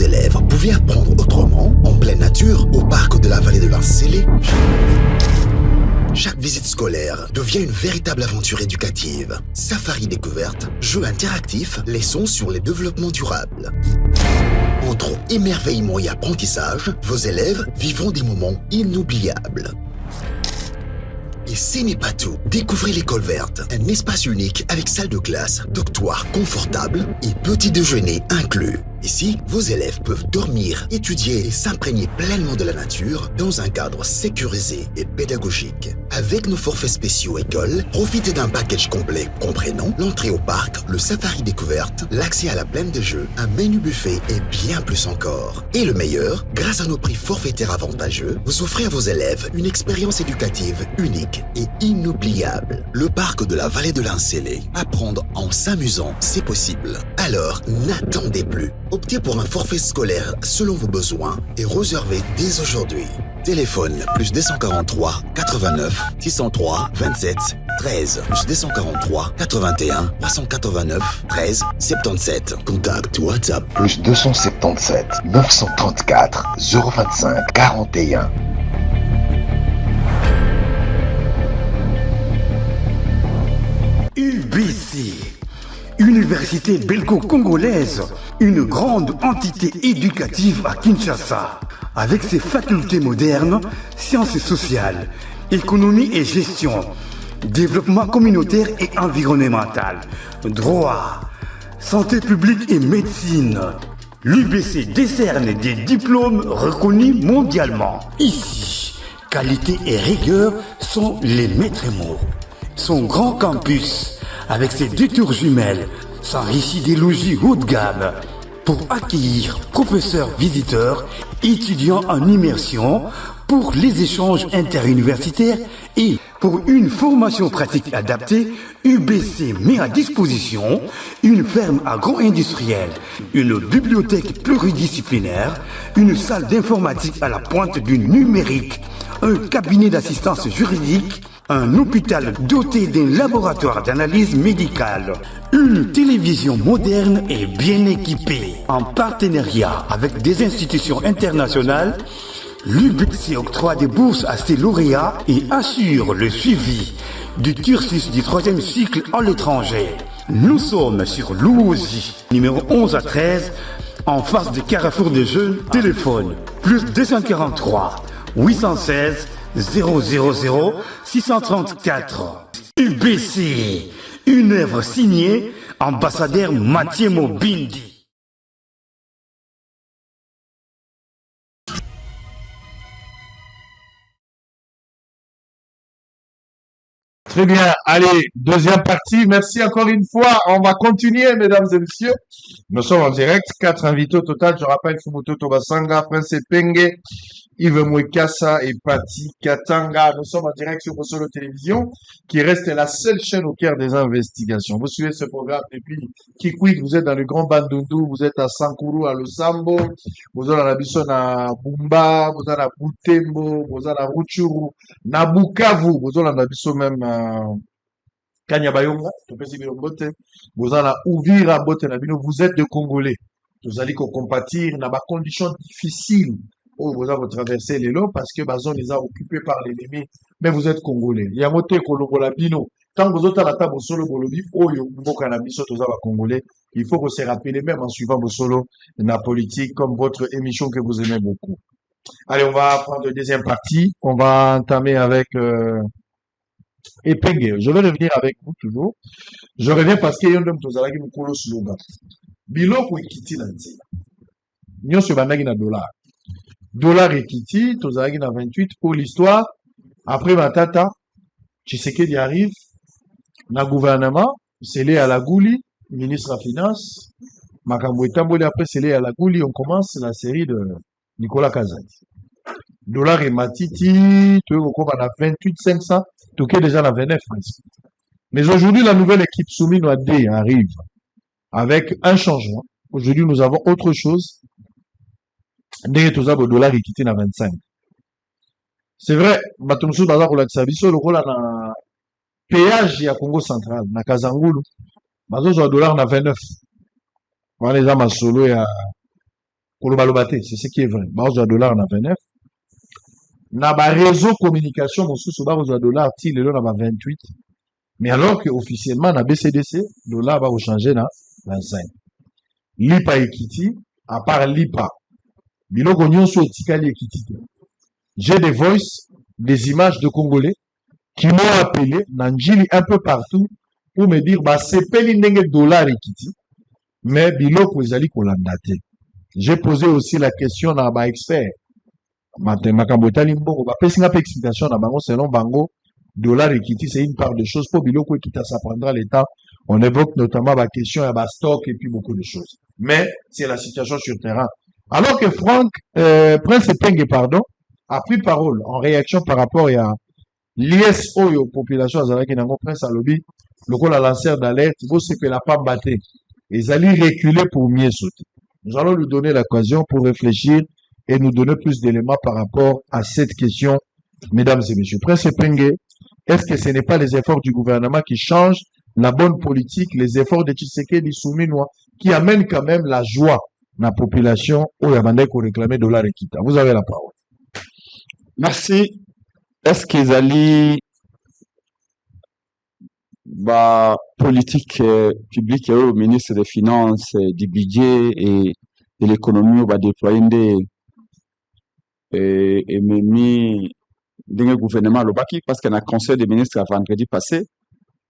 élèves pouvaient apprendre autrement, en pleine nature, au parc de la vallée de l'Ancélé, chaque visite scolaire devient une véritable aventure éducative. Safari découverte, jeux interactifs, leçons sur les développements durables. Entre émerveillement et apprentissage, vos élèves vivront des moments inoubliables. Et ce n'est pas tout. Découvrez l'école verte, un espace unique avec salle de classe, dortoir confortable et petit déjeuner inclus. Ici, vos élèves peuvent dormir, étudier et s'imprégner pleinement de la nature dans un cadre sécurisé et pédagogique. Avec nos forfaits spéciaux école, profitez d'un package complet comprenant l'entrée au parc, le safari découverte, l'accès à la plaine de jeux, un menu buffet et bien plus encore. Et le meilleur, grâce à nos prix forfaitaires avantageux, vous offrez à vos élèves une expérience éducative unique et inoubliable. Le parc de la vallée de l'Ancélé. Apprendre en s'amusant, c'est possible. Alors, n'attendez plus. Optez pour un forfait scolaire selon vos besoins et réservez dès aujourd'hui. Téléphone plus 243 89 603 27 13 plus 243 81 389 13 77. Contact WhatsApp plus 277 934 025 41. UBC, Université belgo-congolaise, une grande entité éducative à Kinshasa, avec ses facultés modernes, sciences sociales, économie et gestion, développement communautaire et environnemental, droit, santé publique et médecine. L'UBC décerne des diplômes reconnus mondialement. Ici, qualité et rigueur sont les maîtres mots. Son grand campus, avec ses 2 tours jumelles, s'enrichit des logis haut de gamme pour accueillir professeurs visiteurs, étudiants en immersion, pour les échanges interuniversitaires et pour une formation pratique adaptée. UBC met à disposition une ferme agro-industrielle, une bibliothèque pluridisciplinaire, une salle d'informatique à la pointe du numérique, un cabinet d'assistance juridique, un hôpital doté d'un laboratoire d'analyse médicale, une télévision moderne et bien équipée. En partenariat avec des institutions internationales, l'UBC octroie des bourses à ses lauréats et assure le suivi du cursus du 3e cycle à l'étranger. Nous sommes sur Louosi, numéro 11 à 13, en face de Carrefour des Jeunes. Téléphone plus 243 816 000 634. UBC, une œuvre signée ambassadeur Mathieu Mobindi. Très bien, allez, deuxième partie. Merci encore une fois. On va continuer, mesdames et messieurs. Nous sommes en direct, 4 invités au total. Je rappelle Fumoto Tobasanga, Prince Penge, Yves Mouekassa et Pati Katanga. Nous sommes en direct sur Solo Télévision, qui reste la seule chaîne au cœur des investigations. Vous suivez ce programme depuis Kikwit, vous êtes dans le Grand Bandundu, vous êtes à Sankuru, à Losambo, vous êtes à la Bisson à Bumba, vous êtes à Butembo, vous êtes à Ruchuru, na Bukavu, vous êtes à la Bisson même à Kanyabayonga, vous êtes à Uvira, vous êtes de Congolais. Vous allez compatir dans des conditions difficiles. Oh, vous avez traversé les lots parce que Bazon les a occupés par l'ennemi, mais vous êtes Congolais. Il y a moté Kolongola Bino. Tant que vous êtes à la table solo Bolobi, oh, Congolais, il faut que se rappeler même en suivant vos solos la politique comme votre émission que vous aimez beaucoup. Allez, on va prendre la deuxième partie. On va entamer avec Epenge. Je vais revenir avec vous toujours. Je reviens parce qu'il y a un homme qui a un slogan. Biloko ekiti na nzela. Nyonso bandaki na dollar. Dollar ekiti, tozalaki na 28 pour l'histoire. Après Matata, Tshisekedi arrive, na gouvernement, scellé à la Gouli, ministre des Finances, Makambo Etamboli, après scellé à la Gouli, on commence la série de Nicolas Kazadi. Dollar et Matiti, tu vois, on a 28 500, tu es déjà à 29 presque. Mais aujourd'hui, la nouvelle équipe Soumino AD arrive avec un changement. Aujourd'hui, nous avons autre chose. Dès que le dollar est quitté à 25. C'est vrai, Batumsu Baza pour l'Axabiso, le rôle à péage à Congo central, na Kazangulu. Bazo le dollar à 29. Voilà les amas solo Kolobalobate, c'est ce qui est vrai. Base de dollar na 29. Na ba réseau communication mosusu ba de dollar ti lelo na ba 28. Mais alors que officiellement na BCDC, dollar va changer na 25. Lipa ekiti, à part lipa, biloko nyonso etikali ekiti. J'ai des voices, des images de Congolais qui m'ont appelé, Nanjili un peu partout, pour me dire, bah, c'est peli ndenge dollar ekiti, mais biloko ezali kolandate. J'ai posé aussi la question à ma expert. Makambo etali mbongo, ba pesi nga pe explication na bango selon bango, dollar ekiti, c'est une part de choses. Pour biloko ekita, ça prendra le temps. On évoque notamment la question à bas stock et puis beaucoup de choses. Mais c'est la situation sur terrain. Alors que Franck, Prince Penge, pardon, a pris parole en réaction par rapport à l'ISO population azalaki nango Prince alobi, lokola lanceur d'alerte, vous c'est que la pas batté. Ils allaient reculer pour mieux sauter. Nous allons lui donner l'occasion pour réfléchir et nous donner plus d'éléments par rapport à cette question, mesdames et messieurs. Prince Penge, est-ce que ce n'est pas les efforts du gouvernement qui changent la bonne politique, les efforts de Tshisekedi Souminois, qui amènent quand même la joie dans la population où il y a demandé qu'on réclamait dollar et kita. Vous avez la parole. Merci. Est-ce qu'ils allaient politique publique au ministre des Finances, du budget et de l'économie va déployer et mis dans le gouvernement Lobaki parce qu'il y a un conseil des ministres vendredi passé.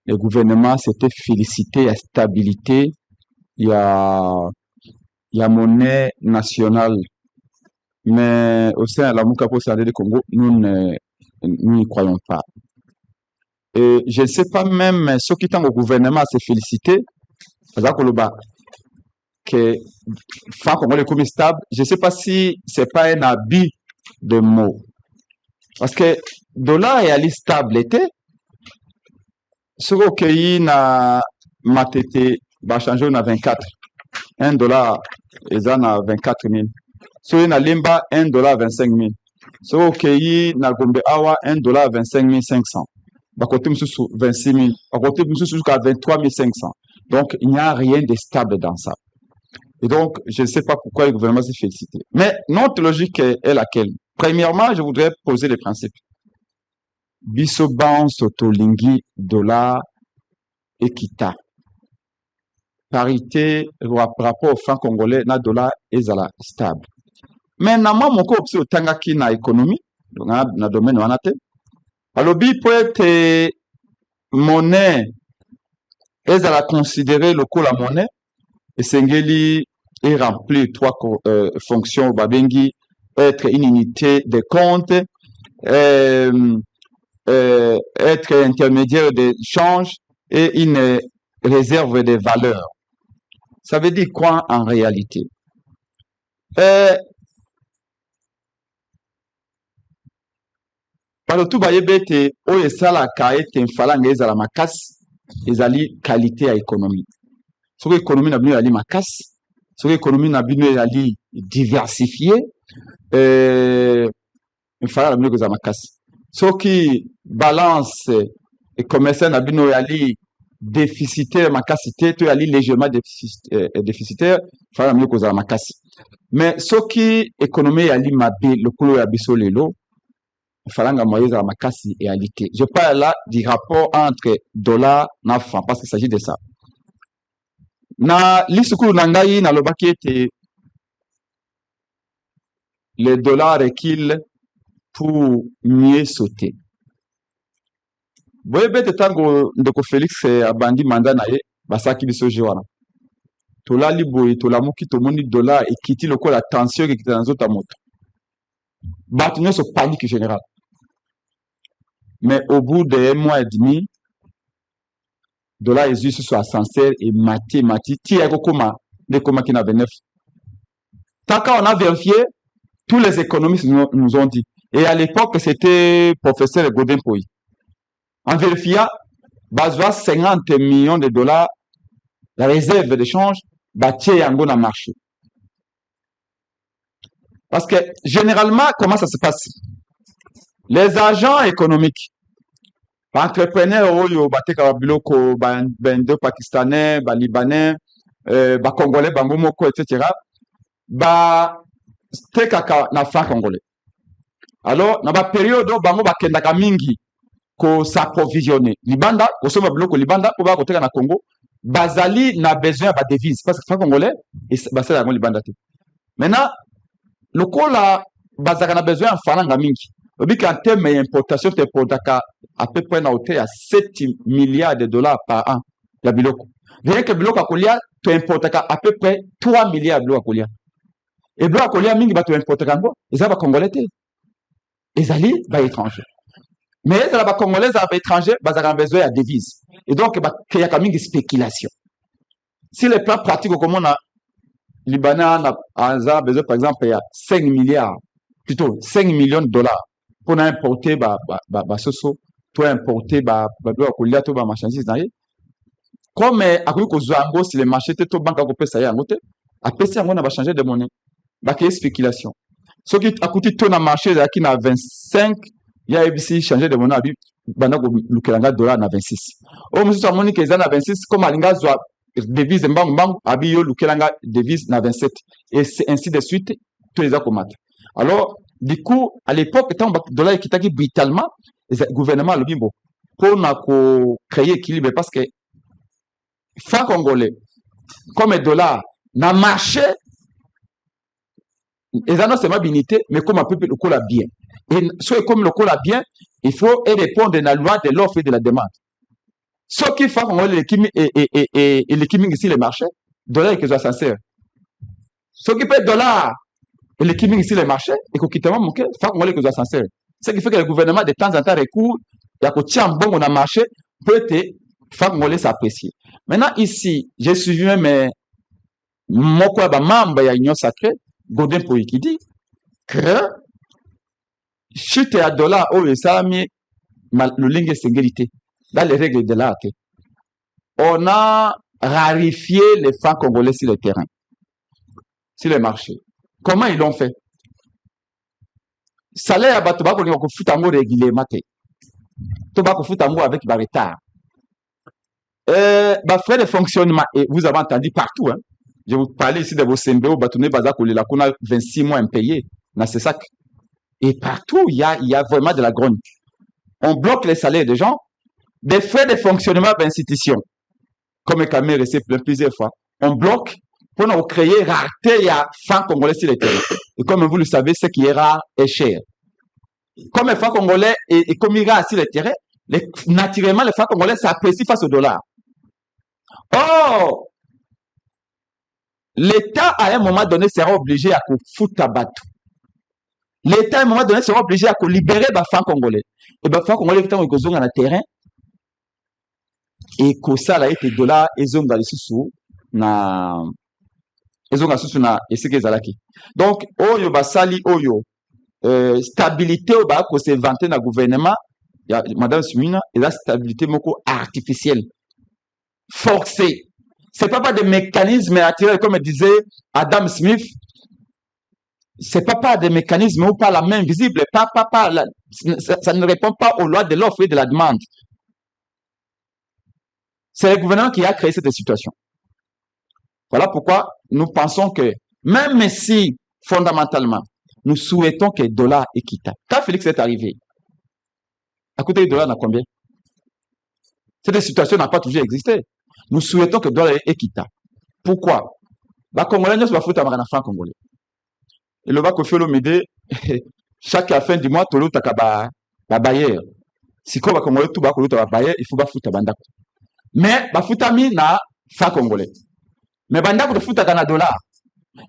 Le gouvernement s'était félicité à la stabilité, il y a monnaie nationale. Mais au sein de la Moukapo du Congo, nous n'y croyons pas. Et je ne sais pas même ceux qui sont au gouvernement à se féliciter, que Franck Congolais est stable, je ne sais pas si ce n'est pas un habit de mots. Parce que dollar est allé stable était. Ce qui na matete va changer na 24. $1 est à 24 000. Ce qui na limba $1 25 000. Ce qui na gombe awa $1 25 500. Bah côté monsieur 26 000. À côté monsieur jusqu'à 23 500. Donc il n'y a rien de stable dans ça. Et donc je ne sais pas pourquoi le gouvernement s'est félicité. Mais notre logique est laquelle? Premièrement, je voudrais poser les principes. Bisoban sotolingi dollar ekita. Parité rapport au franc congolais na dollar ezala stable. Mais nama moko opsi otangaki na économie na domaine wana te. Alobi peut être monnaie ezala considéré lokola monnaie et sengeli est rempli trois fonctions babengi être une unité de compte être intermédiaire d'échange et une réserve de valeur. Ça veut dire quoi en réalité? Par tout bayebete o esala kaete mfalanga ezala makasi ezali qualité à économie. Ce que économie na bino ezali makasi, ce que économie na bino ezali diversifié mfalanga na bino ezala makasi. Ce qui balance et commerçant na bino yali déficitaire makasité to yali légèrement déficitaire fala mieux kozala makasi. Mais ce qui économie yali mabe lokolo ya biso lelo falanga moyen za makasi et alité. Je parle là du rapport entre dollar na franc parce qu'il s'agit de ça. Na lisukulu nangai na lobaki ete le dollar recule pour mieux sauter. Boyebete tango ndeko Félix abandi mandat na ye basaki biso jewana. Tolali boye tolamuki tomoni dollar ekiti lokola tension ekiti na nzota moto. Bato nyonso panique générale. Mais au bout de 1 mois et demi, dollar est juste sur ascenseur et mati tia kokoma de koma qui na 29. Tant qu'on a vérifié, tous les économistes nous ont dit. Et à l'époque, c'était professeur Godin Poy. En vérifiant, bazoa 50 millions de dollars, la réserve d'échange, bâtie yango na marché. Parce que, généralement, comment ça se passe? Les agents économiques, entrepreneurs, bateka biloko, bendo pakistanais, libanais, congolais, bangomoko, etc., ba tekaka na franc congolais. Alors na ba période bango bakendaka mingi ko s'approvisionner libanda ko soma biloko libanda ko ba koteka na Congo bazali na besoin ba devise parce que franc congolais et basala yango libanda te. Maintenant lokola bazaka na besoin en faranga mingi obika en termes d'importation te produaka à peu près na hauteur à 7 milliards de dollars par an ya biloko. Rien que biloko akolia tu importaka à peu près 3 milliards de biloko akolia. Et biloko akolia mingi ba tu importaka ngo eza ba congolais te. Ezali ba étranger. Mais ezala ba congolais za ba étranger bazaka na besoin ya devise. Et donc ba kiyaka mingi spéculation. Si le plan pratique comme on a Libanais a besoin par exemple il y a 5 milliards plutôt 5 millions de dollars pour importer ba soso pour importer ba kolia to ba marchandise na ye comme akoki kozwa yango si le marché te to banque akopesa ye yango te apesi yango na ba changer de monnaie ba ke spéculation soki akuti to na marché ezalaki na 25 ya ebisi changer de monnaie abi banda kolukelanga dollar na 26 oyo mosusu amoni ke eza na 26 comme alingi azwa devise mbangu abi yo lukelanga devise na 27 et c'est ainsi de suite to eza komata. Alors du coup à l'époque tant dollar ekitaki brutalement le gouvernement alobi bo pona ko créer équilibre parce que franc congolais comme dollar na marché eza non seulement binité mais comme un peu le cola bien et soit comme le cola bien il faut répondre à la loi de l'offre et de la demande. Ce qui fait qu'on l'équilibre ici le marché, dollar et que soit sincère. Ce qui fait dollar et l'équilibre ici le marché et qu'on quitte mon cœur, fait qu'on que soit sincère. Ce qui fait que le gouvernement de temps en temps recourt, il y a qu'on tient bon on a marché, peut-être faire qu'on s'apprécier. Maintenant ici, j'ai suivi même mon quoi ba membre ya union sacrée, Godin Poyi qui dit que chute à dollar au ça mis le ligne sécurité. Dans les règles de l'art, on a rarifié les francs congolais sur le terrain, sur le marché. Comment ils l'ont fait? Salaire à Batoba, on a fait un mot régulièrement. Toba fait un mot avec un retard. Frais de fonctionnement, et vous avez entendu partout, hein. Je vous parlais ici de vos CMBO, Batouné Bazak, qu'on a 26 mois impayés dans ces sacs. Et partout, il y a vraiment de la grogne. On bloque les salaires des gens. Des frais de fonctionnement d'institutions, comme Kamé resté plusieurs fois, on bloque pour nous créer rareté à francs congolais sur les terrains. Et comme vous le savez, ce qui est rare est cher. Comme les francs congolais et comme il est rare sur les terrains, naturellement, les francs congolais s'apprécient face au dollar. Or, l'État, à un moment donné, sera obligé à foutre à bateau. L'État, à un moment donné, sera obligé à libérer les francs congolais. Et les francs congolais, quand ils sont dans le terrain, et que ça a été dollar ezonga lisusu na esike ezalaki donc oyo basali oyo stabilité oyo bako se vanter na gouvernement ya madame Sumina et la stabilité moko artificielle forcée. C'est pas des mécanismes naturels comme disait Adam Smith. C'est pas des mécanismes ou pas la main visible, ça ne répond pas aux lois de l'offre et de la demande. C'est le gouvernement qui a créé cette situation. Voilà pourquoi nous pensons que, même si, fondamentalement, nous souhaitons que le dollar est équitable. Quand Félix est arrivé, à côté du dollar, on a combien? Cette situation n'a pas toujours existé. Nous souhaitons que le dollar est équitable. Pourquoi? Les Congolais ne sont pas foutus à franc congolais. Et le bac au fiolo m'aider, chaque fin du mois, tolo takaba, la bailleur. Si quoi, les Congolais, tout bas, la bailleur, il faut pas foutre à bandako. Mais, ba foutami na franc congolais. Mais bandako de foutre à dollar.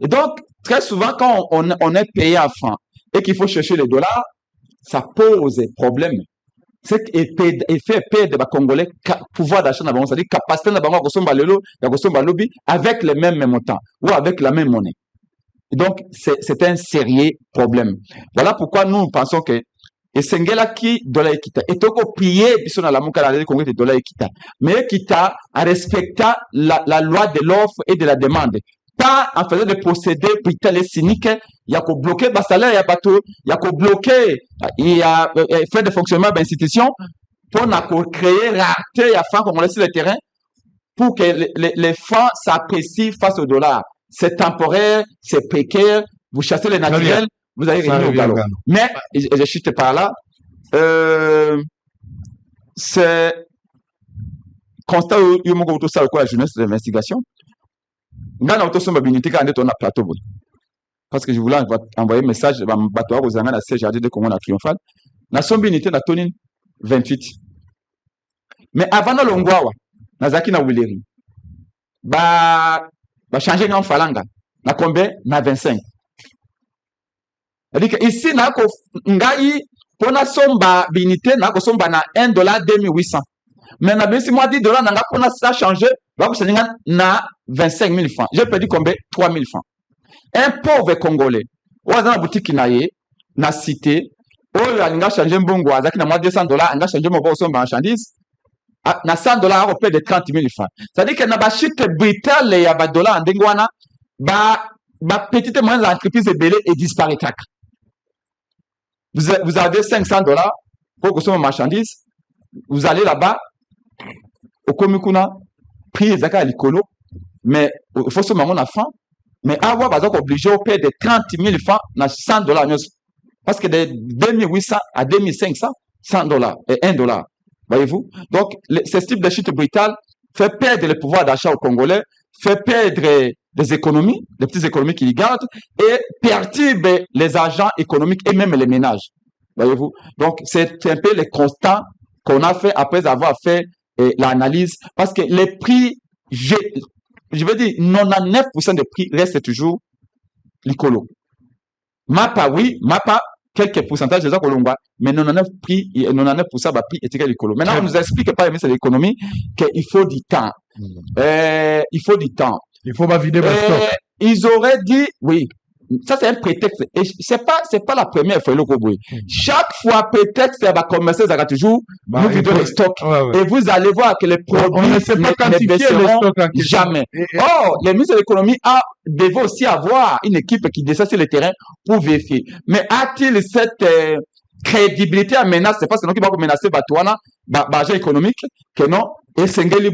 Et donc, très souvent, quand on est payé en francs et qu'il faut chercher les dollars, ça pose problème. C'est qu'il fait perdre les Congolais pouvoir d'achat dans le monde, c'est-à-dire capacité de lobby avec les mêmes montants ou avec la même monnaie. Et donc, c'est un sérieux problème. Voilà pourquoi nous pensons que et Sengela qui dollar équita et toko prier biso na la monka la Congo de dollar équita mais équita à respecter la loi de l'offre et de la demande, pas en faisant des procédés brutal et cyniques. Il y a qu'au bloquer bas salaire, il y a bateau, il y a qu'au bloquer, il y a fait de fonctionnement d'institutions pour créer rareté à franc qu'on laisse le terrain pour que les francs s'apprécient face au dollar. c'est temporaire, c'est précaire, vous chassez les naturels, vous allez revenir au galop. Mais, je chute par là, c'est constat où il y a la jeunesse d'investigation. Dans la plateau. Parce que je voulais envoyer un message aux amis de la CGRD de Congo triomphal. Na sombinité na tonine 28. Mais avant na longwawa, na zaki na wileri. Ba changer en falanga. Na combien? Na 25. C'est-à-dire que ici, na ko ngai pona somba binité na ko somba na $1 2800. Mais na bisi moi $10 na nga pona ça changer, va ko changer na 25 000 francs. J'ai perdu combien? 3 000 francs. Un pauvre Congolais, ou dans la boutique na cité, ou il a changé mbongo, azaki na moi $200, il a changé mon bourson marchandise, na $100 on paie de 30 000 francs. C'est-à-dire que na ba chute brutale ya ba dollar ndengwana, ba petite moyenne entreprise belé et disparaît. Vous avez $500 pour consommer marchandise, vous allez là-bas, au Komikuna, prix zaka likolo, mais il faut se mettre mon enfant. Mais avoir par exemple obligé au payer de 30 000 francs na $100 parce que de 2800 à 2500 $100 et $1. Voyez-vous? Donc ce type de chute brutale fait perdre le pouvoir d'achat aux Congolais, fait perdre des économies, les petites économies qu'ils gardent et perturbe les agents économiques et même les ménages. Voyez-vous? Donc c'est un peu le constat qu'on a fait après avoir fait l'analyse parce que les prix je veux dire, 99% des prix restent toujours l'icolo. Mapa, oui, mapa, quelques pourcentages des colomba, mais 99% va prix est égal l'icolo. Maintenant, on nous explique par le ministre de l'économie qu'il faut du temps. Il faut du temps. Il faut pas vider votre stock. Ils auraient dit, oui. Ça, c'est un prétexte. Et c'est pas la première fois, le Koboui. Chaque fois, prétexte, va commencer à toujours, nous vidons les stocks. Et vous allez voir que les produits ne baisseront jamais. Or, le ministre de l'économie devait aussi avoir une équipe qui descend sur le terrain pour vérifier. Mais a-t-il cette crédibilité à menace? C'est pas seulement qui va menacer Batouana, bagage économique, que non, et Sengeli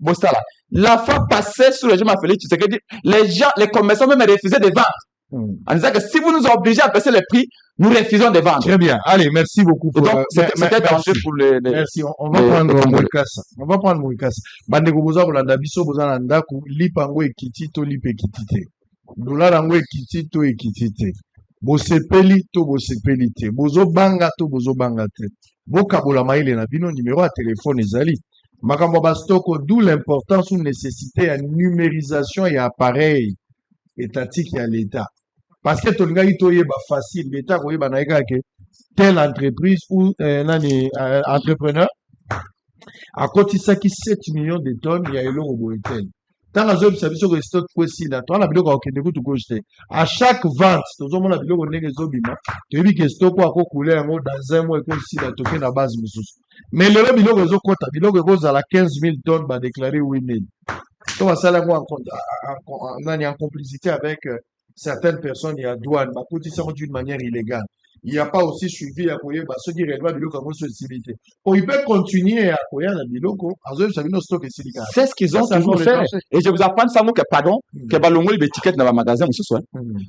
Bostala. La fois passée, sous le régime Félix Tshisekedi, les commerçants même refusaient de vendre. En disant que si vous nous obligez à baisser les prix, nous refusons de vendre. Très bien. Allez, merci beaucoup. Donc, c'était dangereux pour les. Merci. On va prendre Mouikassa. On va prendre Mouikassa. Bandeko boza kolanda biso boza na ndaku lipango ekiti to lipe ekiti. Dollar yango ekiti to ekiti te. Bosepeli to bosepeli te. Bozo banga to bozo banga te. Bokabola maile na bino numéro à téléphone ezali. Makambo bastoko, d'où l'importance ou nécessité à numérisation et appareil étatique à l'État. Parce que ton gars il facile l'État koye banaika que telle entreprise ou entrepreneur a cotisé 7 millions de tonnes il y a eloko boetel. Dans la zone service au stock possible là, toi la biloko okende ko tukoste. À chaque vente, tozo mona biloko ndenge zobima, tu dis que stock ko couler yango dans un mois ko si la toke na base mususu. Mais le biloko zo kota biloko ko za la 15 000 tonnes ba déclarer winning. Donc ça là en complicité avec certaines personnes il y a douane ba cotisé d'une manière illégale. Il n'y a pas aussi suivi à Koye, ceux qui réellement biloko comme société. Il peut continuer à Koye la biloko, c'est ce qu'ils ont toujours fait. Et je vous apprends ça, que pardon, que balongo les étiquettes dans le magasin,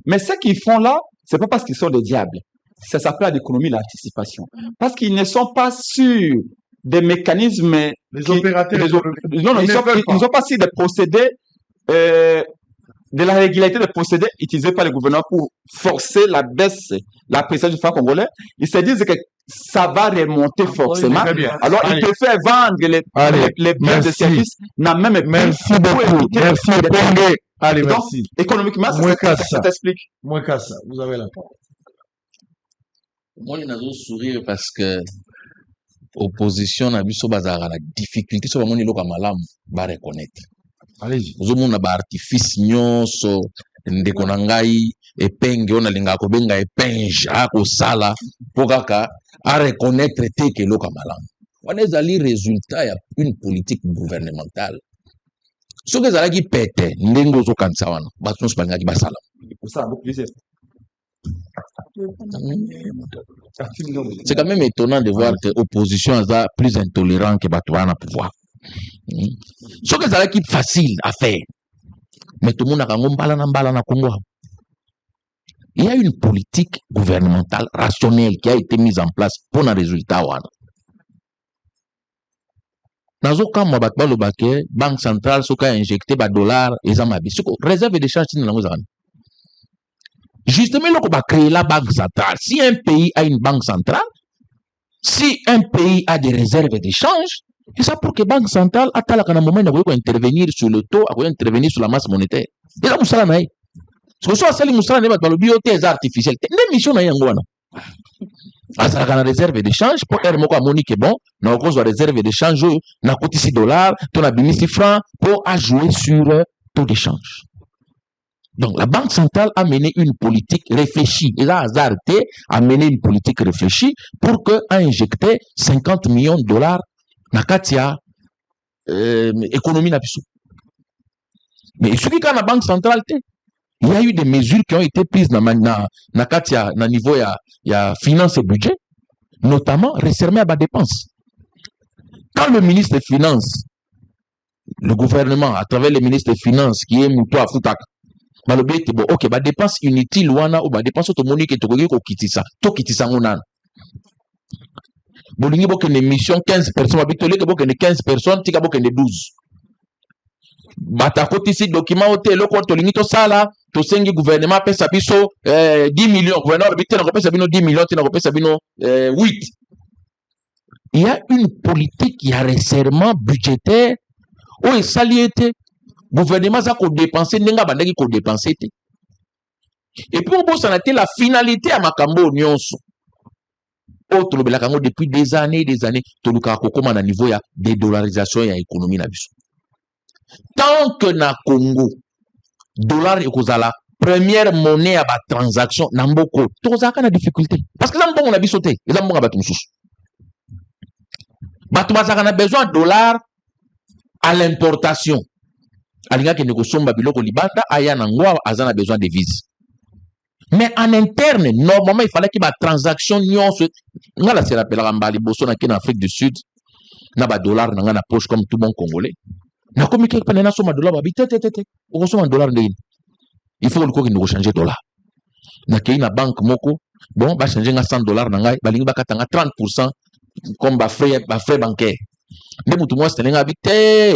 mais ce qu'ils font là, c'est pas parce qu'ils sont des diables. Ça s'appelle l'économie de l'anticipation. Parce qu'ils ne sont pas sûrs des mécanismes. Les opérateurs. Non, ils ne sont pas sûrs des procédés, de la régularité des procédés utilisés par le gouvernement pour forcer la baisse, la pression du franc congolais. Ils se disent que ça va remonter forcément. Alors, ils préfèrent vendre les biens de service. Merci beaucoup. Merci beaucoup. Allez, donc, merci. Économiquement, ça t'explique. Moins qu'à ça. Vous avez la parole. Moi, je n'ai sourire parce que opposition a vu la difficulté sur le monde va reconnaître. Allez-y. Ozomona ba artifice nyonso ndeko na ngai epenge ona linga ko benga epenge akosala po kaka a reconnaître te ke loka malamu wana ezali résultat ya une politique gouvernementale soki ezalaki pete ndenge ozokanisa wana bato nyonso balingaki basala c'est quand même étonnant de voir que l'opposition est plus intolérante que bato wana pouvoir. Ce que c'est facile à faire. Mais tout le monde a un Congo. Il y a une politique gouvernementale rationnelle qui a été mise en place pour un résultat. Dans le cas où la Banque centrale a injecté des dollars et des réserve de change. Justement, on va créer la Banque centrale. Si un pays a une banque centrale, si un pays a des réserves d'échange, c'est ça pour que la Banque centrale, à un moment, elle intervenir sur le taux, elle intervenir sur la masse monétaire. Et là, c'est ça. Parce que si vous avez des biothèses artificielles, les missions sont en a réserve d'échange pour faire que bon, nous avons une réserve d'échange, nous avons $6, nous avons 6 francs pour jouer sur le taux d'échange. Donc, la Banque centrale a mené une politique réfléchie. Elle a hasardé à mener une politique réfléchie pour qu'elle injecte $50 millions dans l'économie. Mais ce qui est la Banque centrale, il y a eu des mesures qui ont été prises dans le niveau de finance et budget, notamment ressermer à la dépense. Quand le ministre des Finances, le gouvernement, à travers le ministre des Finances, qui est Moutou Afoutak, ok, la dépense inutile, ou la dépense autonomique, to kitisa ngonan. Bolingi boke une mission 15 personnes, habituellement boke 15 personnes, tika boke 12. Batakoti si document ote loko tolingi to sala to sengi gouvernement pesa biso 10 millions gouvernement bitena ko pesa bino 10 millions tina ko pesa bino 8. Il y a une politique, il y a resserrement budgétaire où il saliete gouvernement ça ko dépenser nenga bandaki ko dépenser te. Et puis on bosse la finalité à makambo nyonso. Autre belaka ngo depuis des années to luka ko koma na niveau ya dédollarisation ya économie na biso. Tant que na Congo, dollar et la première monnaie à la transaction, n'amboko, tout ça a difficulté. Parce que là, on a bisauté, et là, on a battu on a besoin de dollars à l'importation. Alinga qui négocie babiloko libanda, aya nangwa, azan a besoin de devises. Mais en interne, normalement, il fallait qu'il y ait une transaction, on a se rappelle Rambali Bosso en Afrique du Sud, na ba dollar dans la poche comme tout bon Congolais. Na komiki panena soma dollar ba bitete o soma dollar ndeni il faut que nous changer dollar na kei na banque moko bon ba changer nga $100 na ngai balingi bakatanga 30% comme ba frais bancaire nde mutu mo stelinga bité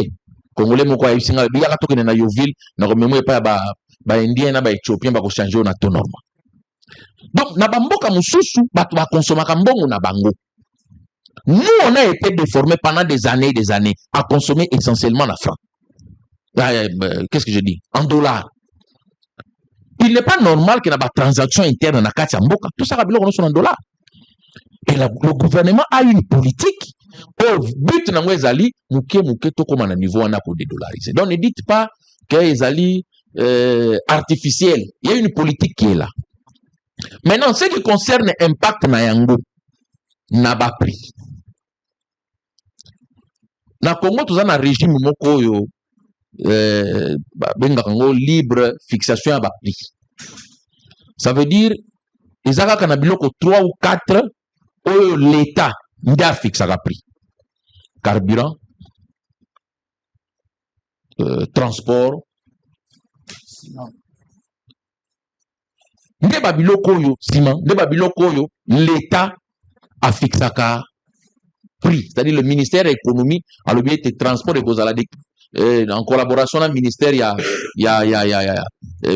congolais moko ayi singa bi yaka tokene na Yoville na ko memo pa ba indien na ba éthiopien ba ko changer na taux normal. Donc na bamboka mususu batu ba consomaka mbongo na bango. Nous, on a été déformés pendant des années à consommer essentiellement la franc. Qu'est-ce que je dis? En dollars. Il n'est pas normal qu'il y ait une transaction interne dans la Katia Mboka. Tout ça, en dollars. Et le gouvernement a une politique. Au but, mouke to comme un niveau pour dédollariser. Donc, ne dites pas que les artificiel. Il y a une politique qui est là. Maintenant, ce qui concerne l'impact na yango, n'a pas pris. Na Congo, tout ça, na régime moko yo, libre fixation à bas prix. Ça veut dire, les aga kanabiloko 3 ou 4, l'État n'a fixé à prix. Carburant, transport. Nde babiloko yo, ciment, nde babiloko yo, l'État a fixé à prix. C'est-à-dire le ministère de l'économie a le bien de transport et cause à la en collaboration avec le ministère, il y a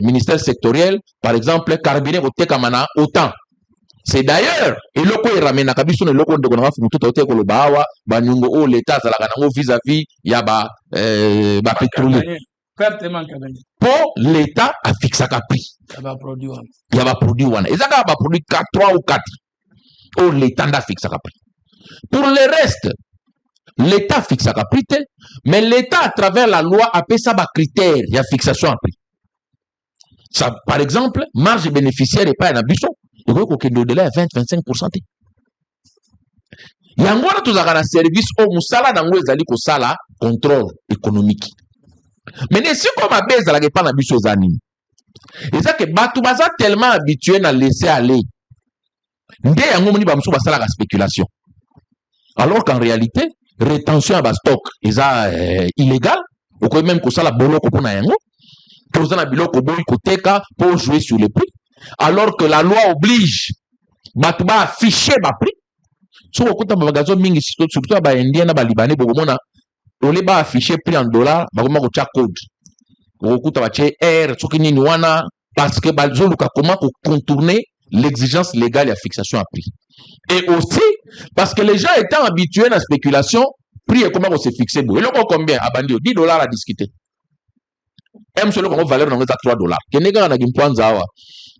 ministère sectoriel, par exemple, carburant au Tekamana, autant. C'est d'ailleurs, et le quoi il ramène à Kabiso, le quoi de Gonava, tout au Tekolo Bawa, Banyungo, l'État, Zalaganango, vis-à-vis, il y a pétrolier. Pour l'État a fixé à prix. Il y a produit. Il y a produit 3 ou 4. Pour l'État a fixé à prix. Pour le reste, l'État fixe à prix, mais l'État, à travers la loi, a fait ça par critères, il y a fixation à prix. Ça, par exemple, marge bénéficiaire et pas un abus. Il faut qu'on ait au-delà de 20-25%. Il y a un service au Moussala dans le sala contrôle économique. Mais si on a baissé la pas d'abus aux animes, et ça que Batoubaza tellement habitué à laisser aller, il y a un spéculation. Alors qu'en réalité, rétention à bas stock, est illégal, ou quand même que ça la bolo pour na yango. tozana biloko boy koteka pour jouer sur les prix alors que la loi oblige bato ba afficher ba prix so okuta magazo mingi surtout ba indien na ba libanais bokomona ole ba afficher prix en dollars bakoma ko cha code okuta ba che r soki nini wana parce que bazoluka comment contourner l'exigence légale à fixation à prix. Et aussi parce que les gens étant habitués à la spéculation, prix et comment on s'est fixé. Et le combien à bandio 10 dollars à discuter. M sur le valeur dans 3 dollars. Que n'est pas un point zawa.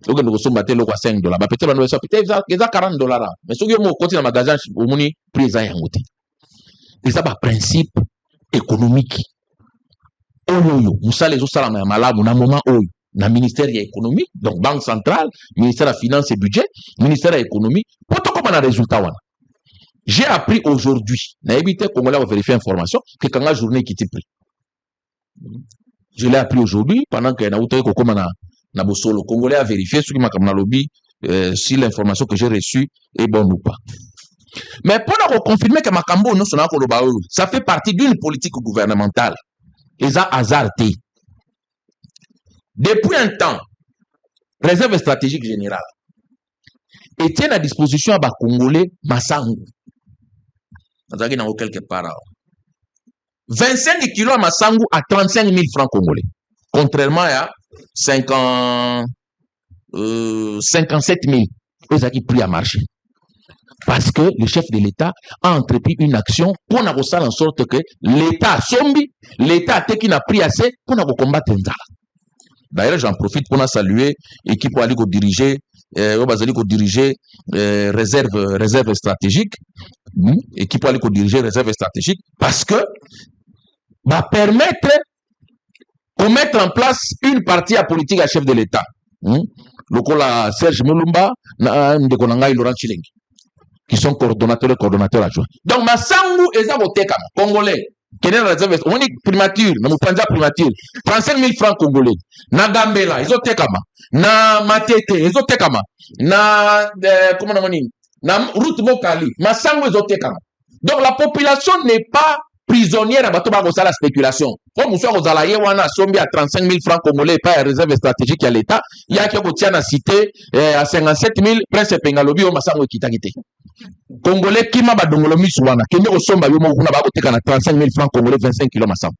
Donc nous sommes battus le 5 dollars. Peut-être nous sommes peut-être 40 dollars. Mais ce que moi côté dans magasin au moni prix za yangote. Et ça par principe économique. Oyo musale zo sala na malamu na moment oyo. Na ministère de l'économie, donc banque centrale, ministère de la finance et budget, ministère de l'économie, pour tout comme on a résultat. J'ai appris aujourd'hui, n'a évité Congolais à vérifier l'information, que quand la journée qui était pris. Je l'ai appris aujourd'hui, pendant que na outé comme na bosolo Congolais a vérifié ce qui m'a comme na lobby, si l'information que j'ai reçue est bonne ou pas. Mais pour confirmer que Makambo non son ça fait partie d'une politique gouvernementale. Et ça hasardé. Depuis un temps, réserve stratégique générale était à disposition à Congolais Massangu. Nous avons quelque part. 25 kilos à Massangu à 35 000 francs congolais. Contrairement à 57 000. Eux qui pris à marcher. Parce que le chef de l'État a entrepris une action pour faire en sorte que l'État sombi, l'État qui n'a pris assez pour combattre Nzala. D'ailleurs, j'en profite pour saluer l'équipe qui va diriger, réserve stratégique, équipe qui va diriger réserve stratégique, parce que va permettre de mettre en place une partie à politique à chef de l'État. Le cola Serge Mulumba, Ndekonanga et Laurent Chilengi, qui sont coordonnateurs adjoints. Donc, Massangu et Zaboteka, Congolais. Quelle est la réserve? On est primature, na Mupanza primature, 35 000 francs congolais. Na Gambela, ils ont tekama. Na Matete, ils ont tekama. Na, comment on dit? Na Route Mokali, Massango, ils ont tekama. Donc la population n'est pas prisonnière à Batoba la spéculation. Comme nous sommes aux Alaïwana, Sombi à 35 000 francs congolais, pas à réserve stratégique à l'État. Il y a qui obtient à cité à 57 000, Prince Pengalobi, au Massango Kitakite. Congolais qui m'a badongolomi souana, qui n'est au somba yomo kuna babo teka na 35 000 francs congolais 25 kg massam.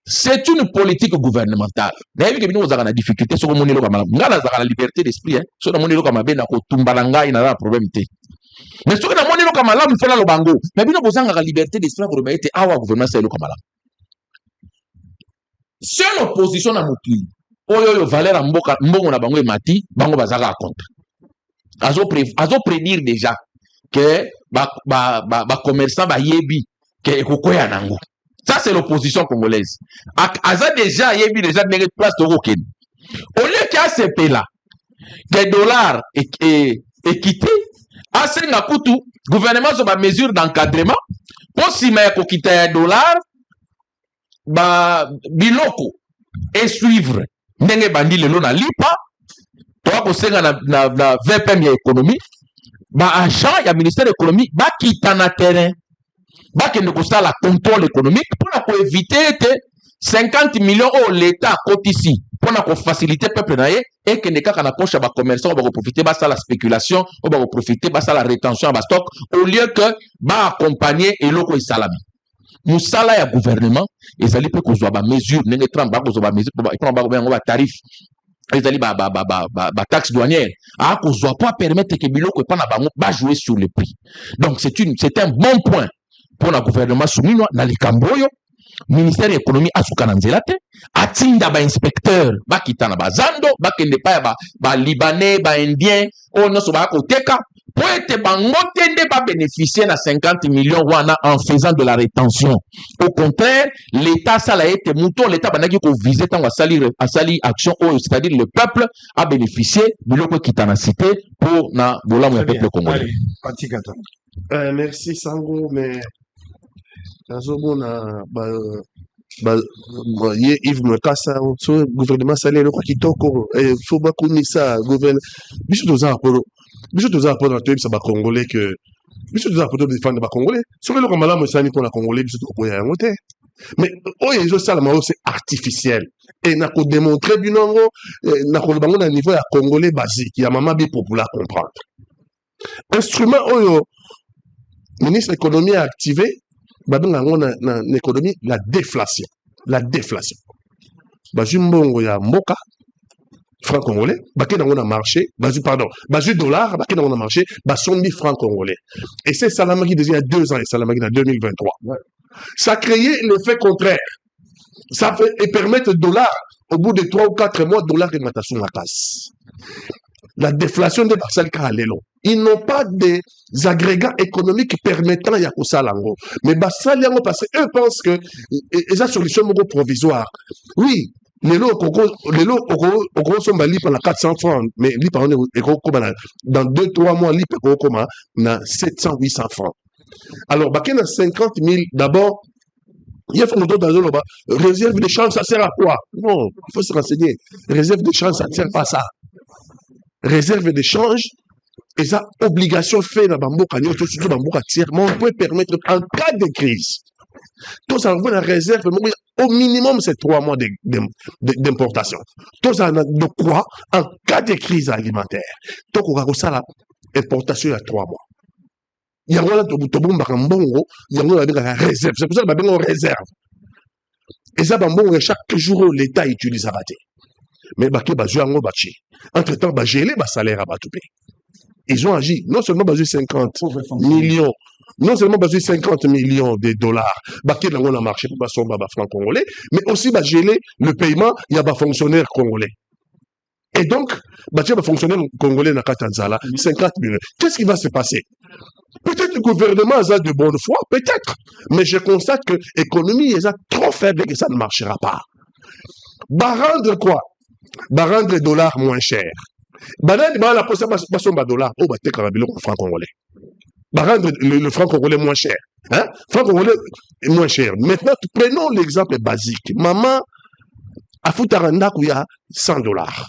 C'est une politique gouvernementale. N'a vu que nous avons la difficulté sur mon îlot comme ngala za la liberté d'esprit hein. Sur mon îlot comme bena ko tumbalanga ina na problème té. Mais sur mon îlot comme là, nous faisons le bango. Mais bino bozanga la liberté d'esprit pour ba été awa gouvernement c'est le comme là. Seule opposition na mokili. Oyo valeur mboka mbongo na bango e mati, bango bazaka contre. Azo prédire déjà que ba commerçant ba yebi que ekokoya nango. Ça c'est l'opposition congolaise. Aza déjà yebi déjà de place de roken. Au lieu qu'il y a ces pays là que dollars est quitté, asenga kutu gouvernement sur ba mesure d'encadrement pour si mais ko quitter dollar ba biloko et suivre ndenge bandi lelo na lipa to ko senga na VPM ya économie. Ba agent ya ministère de l'économie ba kita na terrain ba kende ko sala contrôle économique pour éviter que 50 millions au l'État côté ici pour faciliter peuple naé et que ne kaka na poche ba commerçants ba profiter ba la spéculation ou ba profiter ba la rétention ba stock au lieu que ba accompagner eloko isalami musala ya gouvernement ezali pe ko zwa ba mesure ndenge tramba ko zwa ba mesure ba tarif ezali ba taxe douanière a ko zwa pas permettre que biloko pa na bango ba jouer sur le prix. Donc c'est un bon point pour le gouvernement souminwa na likamboyo ministère de l'économie asuka na nzela te atinda ba inspecteur ba kitana ba zando ba kende pa ba libanais ba indien o no so ba ko teka pour être bango tende ba bénéficier na 50 millions wana en faisant de la rétention. Au contraire, l'état ça a été mouton l'état banaki ko viser tant à sali action c'est-à-dire le peuple a bénéficié de l'oko kitana cité pour na bola mon peuple congolais. Merci Sango mais nazomona Yves Mekasa so gouvernement salé le kitoko faut ba kunisa gouvernement biso toza rapport na toyebisa ba congolais que biso toza rapport de défendre ba congolais so le comme malamu sani pour la congolais biso to koya yango te Mais c'est artificiel. Et n'a qu'à démontrer du nom, n'a qu'à le niveau à congolais basique, il y a maman bi pour la comprendre. Instrument le ministre de l'économie a activé, dans l'économie, la déflation. La déflation. Bazumbongo ya mboka, franc congolais, baké dans a marché, bazu dollar, baké dans a marché, basombi franc congolais. Et c'est Salamaki déjà il y a 2 ans, et Salamaki en 2023. Ouais. Ça a créé l'effet contraire. Ça fait et permettre le dollar, au bout de 3 ou 4 mois, dollar et matation la casse. La déflation des Barsal Karalelo. Ils n'ont pas des agrégats économiques permettant Yakusa Lango. Mais Barsal Yango, parce qu'eux pensent que les solutions provisoires. Oui, les lots au gros sont liés par 400 francs, mais dans 2-3 mois, liés par 700-800 francs. Alors, il y a 50 000, d'abord, il faut nous donner réserve d'échange, ça sert à quoi? Non, il faut se renseigner. Réserve d'échange, ça ne sert pas à ça. Réserve d'échange, et ça, obligation faite dans Bamboka, surtout Bamboka tiers-monde, peut permettre, en cas de crise, tous en la réserve, au minimum, c'est 3 mois d'importation. Tous en de quoi, en cas de crise alimentaire. Donc, on a ça, l'importation à 3 mois. Il y a une réserve. C'est pour ça que nous avons une réserve. Et ça, chaque jour, l'État utilise ça. Mais entre-temps, gelé le salaire à Batoupé. Ils ont agi, non seulement basé 50 millions, non seulement basé 50 millions de dollars, baké dans le marché pour son franc congolais, mais aussi gelé le paiement, il y a des fonctionnaires congolais. Et donc, il y a des fonctionnaires congolais dans Katanzala, 50 millions. Qu'est-ce qui va se passer? Peut-être le gouvernement a de bonne foi, peut-être. Mais je constate que l'économie est trop faible et que ça ne marchera pas. Rendre quoi? Rendre les dollars moins chers. La poste pas son dollar. Oh, le franc congolais. Rendre le franc congolais moins cher. Hein? Franc congolais est moins cher. Maintenant, prenons l'exemple basique. Maman, à Foutaranda, il y a 100 dollars.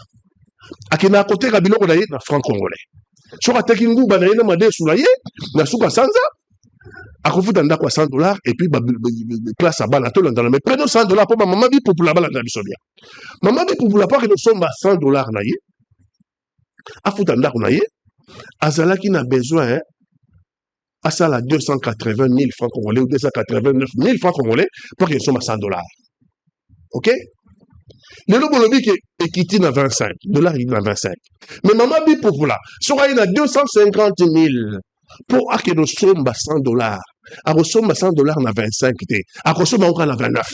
À Kena côté, Rabilo, on a un franc congolais. Sur la Tekingu, on a un madé soulaye, na souka sanza, à Foutaranda, 100 dollars, et puis, classe à balato, mais prenons 100 dollars pour ma maman, pour la balade, maman, pour la part, nous sommes à 100 dollars, à Foutaranda, on a Azala qui n'a besoin, à ça, la 280 000 francs congolais ou 289 000 francs congolais pour qu'ils soient à 100 dollars. Ok? Le Lobolobi qui est quitté à 25 dollars, il est à 25. Mais maman dit pour là, soit il a 250 000 pour que nous sommes à 100 dollars. À nous sommes à 100 dollars, on a 25. À nous sommes encore à 29.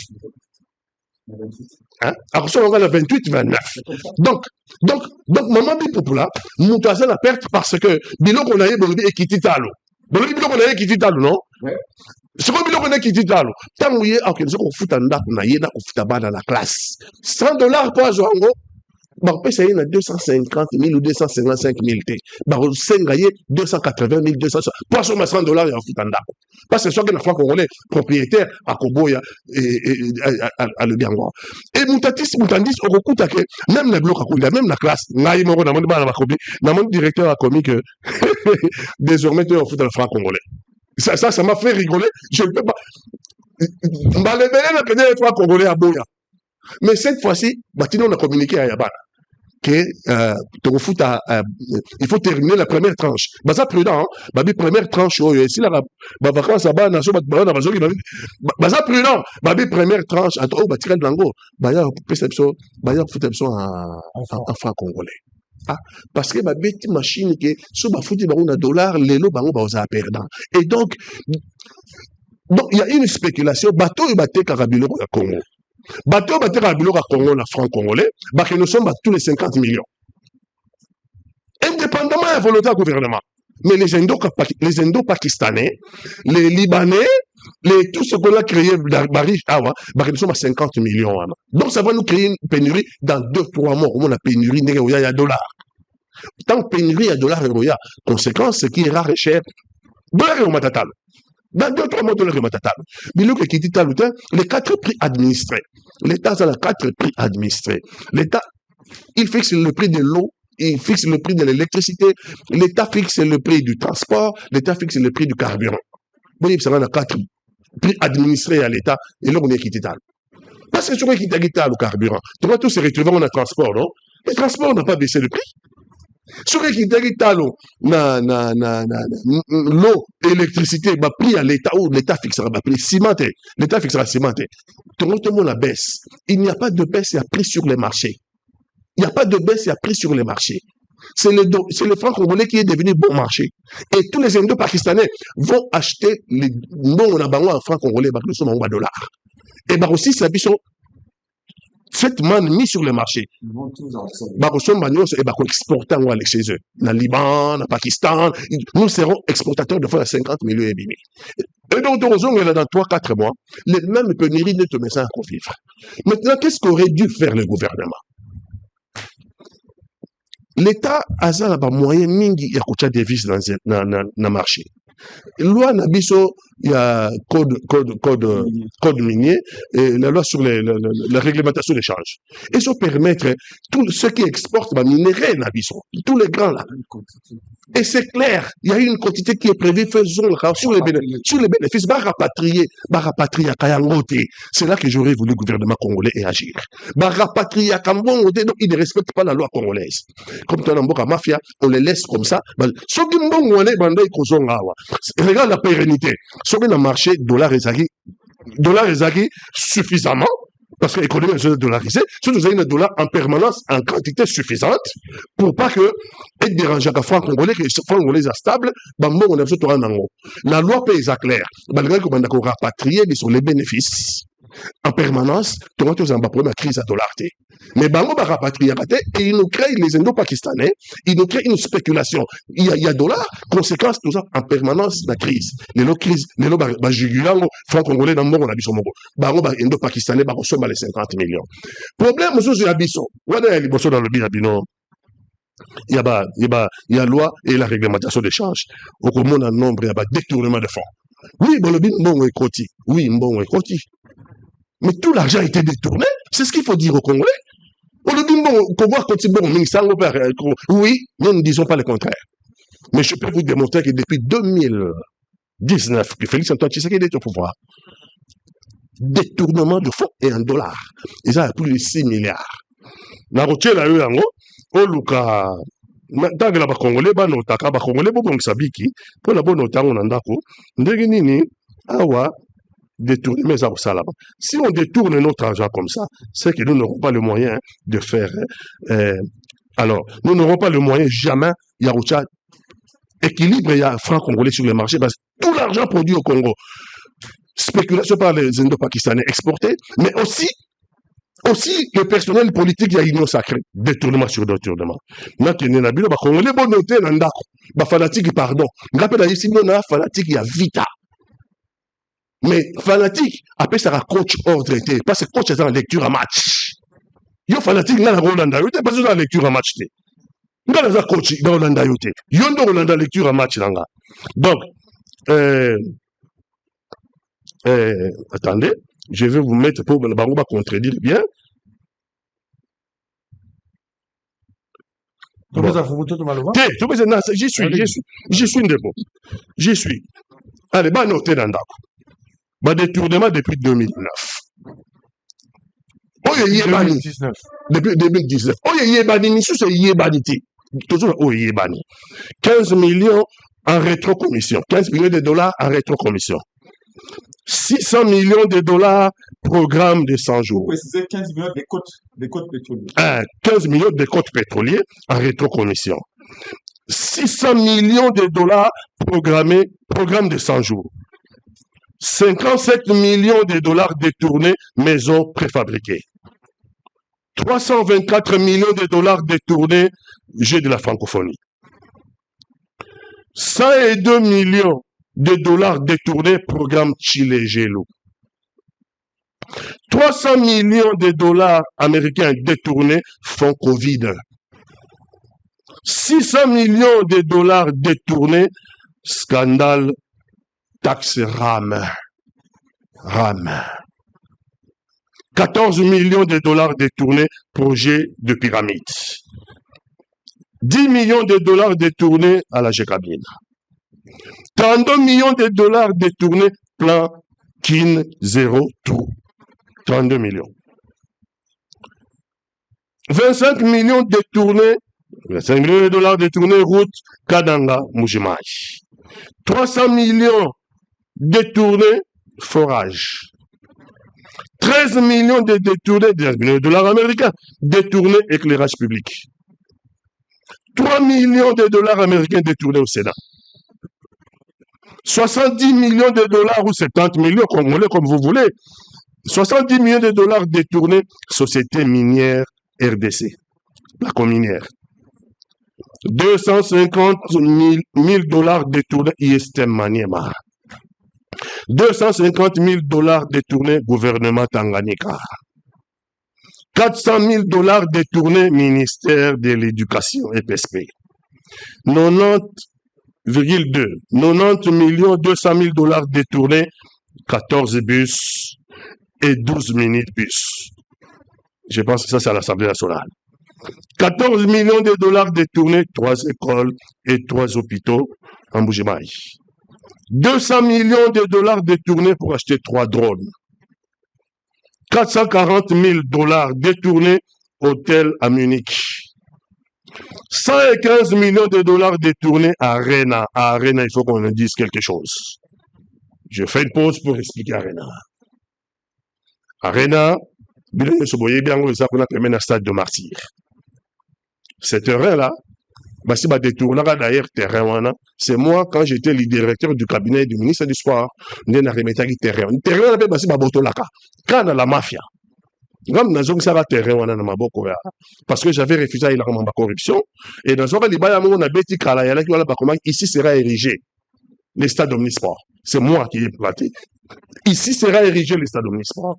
Hein? À nous sommes encore à 28, 29. Donc, maman dit pour là, nous avons la perte parce que Bilo qu'on a eu, est quitté à l'eau. Bilo qu'on a eu, quitté à l'eau, non? Ce qu'on a quitté à l'eau. Tant que nous avons fout en date, nous avons dans la classe. 100 dollars pour Azouango. Ça y est, 250 000 ou 255 000. Nous avons 280 000, 200 000. Pour 100 dollars, il y a un fout en date. Parce que ce soit que la fois congolais propriétaire à Koboya et à Le Biangois. Et Moutandis, on recoute à que même les blocs, même la classe, le directeur a commis que désormais, tu es au foot dans le franc congolais. Ça m'a fait rigoler. Je ne peux pas. Le franc congolais à Boya. Mais cette fois-ci, on a communiqué à Yabana que il faut terminer la première tranche. Ça prudent, la première tranche, si la vacances à Bana, ça prudent, la première tranche, à toi, Batiral Blango, perception en franc congolais. Parce que ma bête machine qui sous ma foutu un dollar, les lots bango ba perdant. Et donc il y a une spéculation, bateau et bateau carabilo à Congo. Bateau bateau carabilo à Congo, la franc congolais, que nous sommes à tous les 50 millions. Indépendamment de la volonté du gouvernement. Mais les Indo-Pakistanais, les Libanais, tout ce qu'on a créé nous sommes à 50 millions. Donc ça va nous créer une pénurie dans 2-3 mois. On a pénurie, il y a $. Tant que pénurie, il y a $, conséquence, ce qui est rare et cher, dollar et matatal. Dans 2-3 mois, dollar et matatal. Mais le qui dit les 4 prix administrés. L'État a les 4 prix administrés. L'État, il fixe le prix de l'eau, il fixe le prix de l'électricité, l'État fixe le prix du transport, l'État fixe le prix du carburant. Vous voyez, ça va dans 4. puis administré à l'État, et là, on est quitté. Parce que tu vois qu'il le carburant. Tu vois, tout se retrouver dans le transport, non? Le transport n'a pas baissé le prix. Sur l'eau, l'électricité, bah, prix à l'État, où l'État fixera, bah, prix cimenté. L'État fixera cimenté. Tout le monde la baisse. Il n'y a pas de baisse et à prix sur les marchés. Il n'y a pas de baisse et à prix sur les marchés. C'est le franc congolais qui est devenu bon marché. Et tous les Indo-Pakistanais vont acheter les bons en franc congolais, bah, nous sommes en dollars. Et bah aussi, c'est cette manne mis sur le marché. Bah, nous sommes exportants chez eux. Dans le Liban, dans le Pakistan, nous serons exportateurs de fois à 50 millions et demi. Et donc, dans 3-4 mois, les mêmes pénuries ne te mettent à vivre. Maintenant, qu'est-ce qu'aurait dû faire le gouvernement? L'État a un moyen mingi ya kucha devises dans le marché. Loi Nabiso, il y a code minier et la loi sur la réglementation des changes. Et ça permettre tous ceux qui exportent ma minerai Nabiso, tous les grands là. Et c'est clair, il y a une quantité qui est prévue, faisons sur les bénéfices, rapatrier à Kayangote. C'est là que j'aurais voulu le gouvernement congolais et agir. Rapatrier à Kambongote, donc ils ne respectent pas la loi congolaise. Comme tu as un mafia, on les laisse comme ça. Regarde la pérennité. Sur le marché, dollar et suffisamment, parce que l'économie est dollarisée, si vous avez un dollar en permanence, en quantité suffisante, pour pas que être dérangé à franc congolais, que le franc congolais est stable, on a besoin de la loi pays claire. Malgré qu'on a rapatrié sur les bénéfices. En permanence, tu as une crise à dollar. Mais Bango va rapatrier et il nous crée les Indo-Pakistanais, il nous crée une spéculation. Il y a dollar, conséquence, tout ça, en permanence, la crise. Les crises, les jugulango, franc-congolais, dans le monde, on a vu son mongo. Bango, Indo-Pakistanais, Bango, somme les 50 millions. Problème, monsieur, c'est Abisso. Voilà, il y a les bossos dans le birabino. Il y a loi et la réglementation des changes. Au monde, un nombre, il y a détournement de fonds. Oui, bon, le bon est croti. Oui, bon est croti. Mais tout l'argent a été détourné. C'est ce qu'il faut dire aux Congolais. On le dit, bon, pouvoir continuer, oui, nous ne disons pas le contraire. Mais je peux vous démontrer que depuis 2019, que Félix Antoine Tshisekedi est au pouvoir, détournement de fonds et en dollars. Et ça a plus de 6 milliards. Na roche la yo yango, oluka, tangi la Congolais, notaka, Congolais, bon, sabiki, pour la bonne otango nandako, ndenge nini, awa, détourner mes salama. Si on détourne notre argent comme ça, c'est que nous n'aurons pas le moyen de faire. Alors, nous n'aurons pas le moyen jamais, il y a équilibre, il y a franc congolais sur le marché, parce que tout l'argent produit au Congo, spéculation par les Indo-Pakistanais exportés, mais aussi le personnel politique, il y a union sacrée, détournement sur détournement. Maintenant, les Congolais, bon noté, fanatique, pardon. Rappelez ici, nous avons fanatique, il y a vita. Mais fanatique, après ça, coach ordre été, parce que coach est en lecture à match. Yo fanatique, n'a la Rolanda, yo pas besoin de lecture à match. N'a la coach dans Rolanda, yo te. Yo ndo Rolanda lecture à match, là. Donc, attendez, je vais vous mettre pour le baron va contredire bien. J'y suis une dépôt. J'y suis. Allez, bah, notez dans le détournement depuis 2009. Depuis 2019. Toujours 15 millions en rétrocommission. 15 millions de dollars en rétrocommission. 600 millions de dollars programme de 100 jours. C'est 15 millions de côtes pétrolières. 15 millions de côtes pétrolières en rétrocommission. 600 millions de dollars programme de 100 jours. 57 millions de dollars détournés, maisons préfabriquées. 324 millions de dollars détournés, jeu de la francophonie. 102 millions de dollars détournés, programme Chile-Gelo. 300 millions de dollars américains détournés, fonds Covid. 600 millions de dollars détournés, scandale, taxe RAM. 14 millions de dollars détournés, projet de pyramide. 10 millions de dollars détournés à la Gécabine. 32 millions de dollars détournés, plan Kin 0 tout. 32 millions. 25 millions détournés, 25 millions de dollars détournés, route Kadanga, Mujimai. 300 millions détournés, forage. 13 millions de détournés, 13 millions de dollars américains, détournés, éclairage public. 3 millions de dollars américains détournés au Sénat. 70 millions de dollars ou 70 millions, comme vous voulez. 70 millions de dollars détournés, société minière RDC, la cominière. 250 000 dollars détournés, ISTM Maniema. 250 000 dollars détournés, gouvernement Tanganyika. 400 000 dollars détournés, ministère de l'Éducation, EPSP. 90 millions 200 000 dollars détournés, 14 bus et 12 minibus. Je pense que ça, c'est à l'Assemblée nationale. 14 millions de dollars détournés, 3 écoles et 3 hôpitaux en Mbujimaï. 200 millions de dollars détournés pour acheter 3 drones. 440 000 dollars détournés, hôtel à Munich. 115 millions de dollars détournés à Arena. À Arena, il faut qu'on en dise quelque chose. Je fais une pause pour expliquer Arena. Arena, un stade de martyr. Ce terrain-là, c'est moi quand j'étais le directeur du cabinet du ministre du Sport. Quand la mafia. Parce que j'avais refusé la corruption. Et dans ce cas, ici sera érigé le stade Omnisport. C'est moi qui ai planté. Ici sera érigé le stade Omnisport.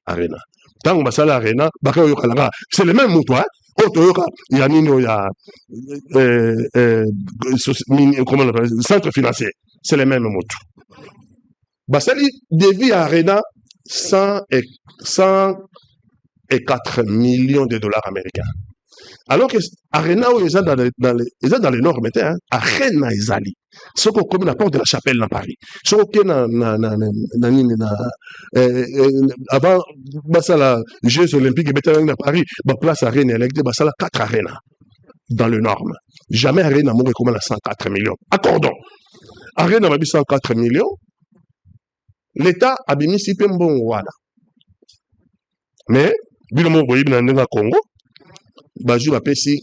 Arena. Tant on va Arena, c'est le même mot, hein? Il y a centre financier. C'est le même mot. Basali dévie à Arena 104 millions de dollars américains. Alors que Arena, ils sont dans les nord, hein? Arena, ils allient. Ce qu'on comme la porte de la chapelle dans Paris. Ce qu'on avant les Jeux Olympiques et à Paris, place Arena, elle a 4 arénas dans le nord. Jamais Arena n'a comme 104 millions. Accordons. Arena a 104 millions. L'État a mis si peu bon voilà. Mais, Bilomo Boyib dans le Congo, Bajou va payer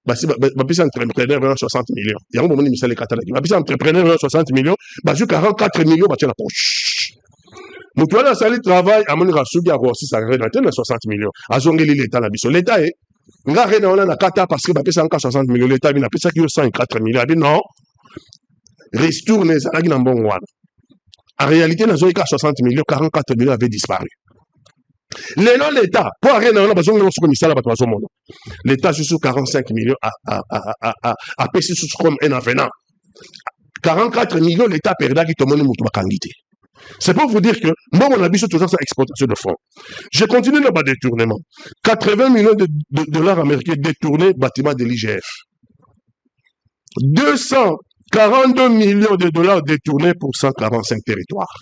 entrepreneur 60 millions. Il y a un moment où il y a les Catalans. Il entrepreneur 60 millions, Bajou 44 millions, il la poche. Moutoua dans le travail, à mon rassugi à aussi ça règle 60 millions. À Zongeli l'État la biso. L'État est, on a rien dans la Kata parce que il encore 60 millions. L'État il a payé ça qui 104 millions. Non, retourne les Arabes dans bon one. En réalité, dans les 60 millions, 44 millions avaient disparu. L'État, pour rien dans la besoin de ce monde. L'État sur 45 millions a payé sur comme un avenant. 44 millions, l'État perdra qui tombe dans Kangité. C'est pour vous dire que moi, mon habit, c'est toujours ça, exportation de fonds. Je continue le bas détournement. 80 millions de dollars américains détournés, bâtiment de l'IGF. 242 millions de dollars détournés pour 145 territoires.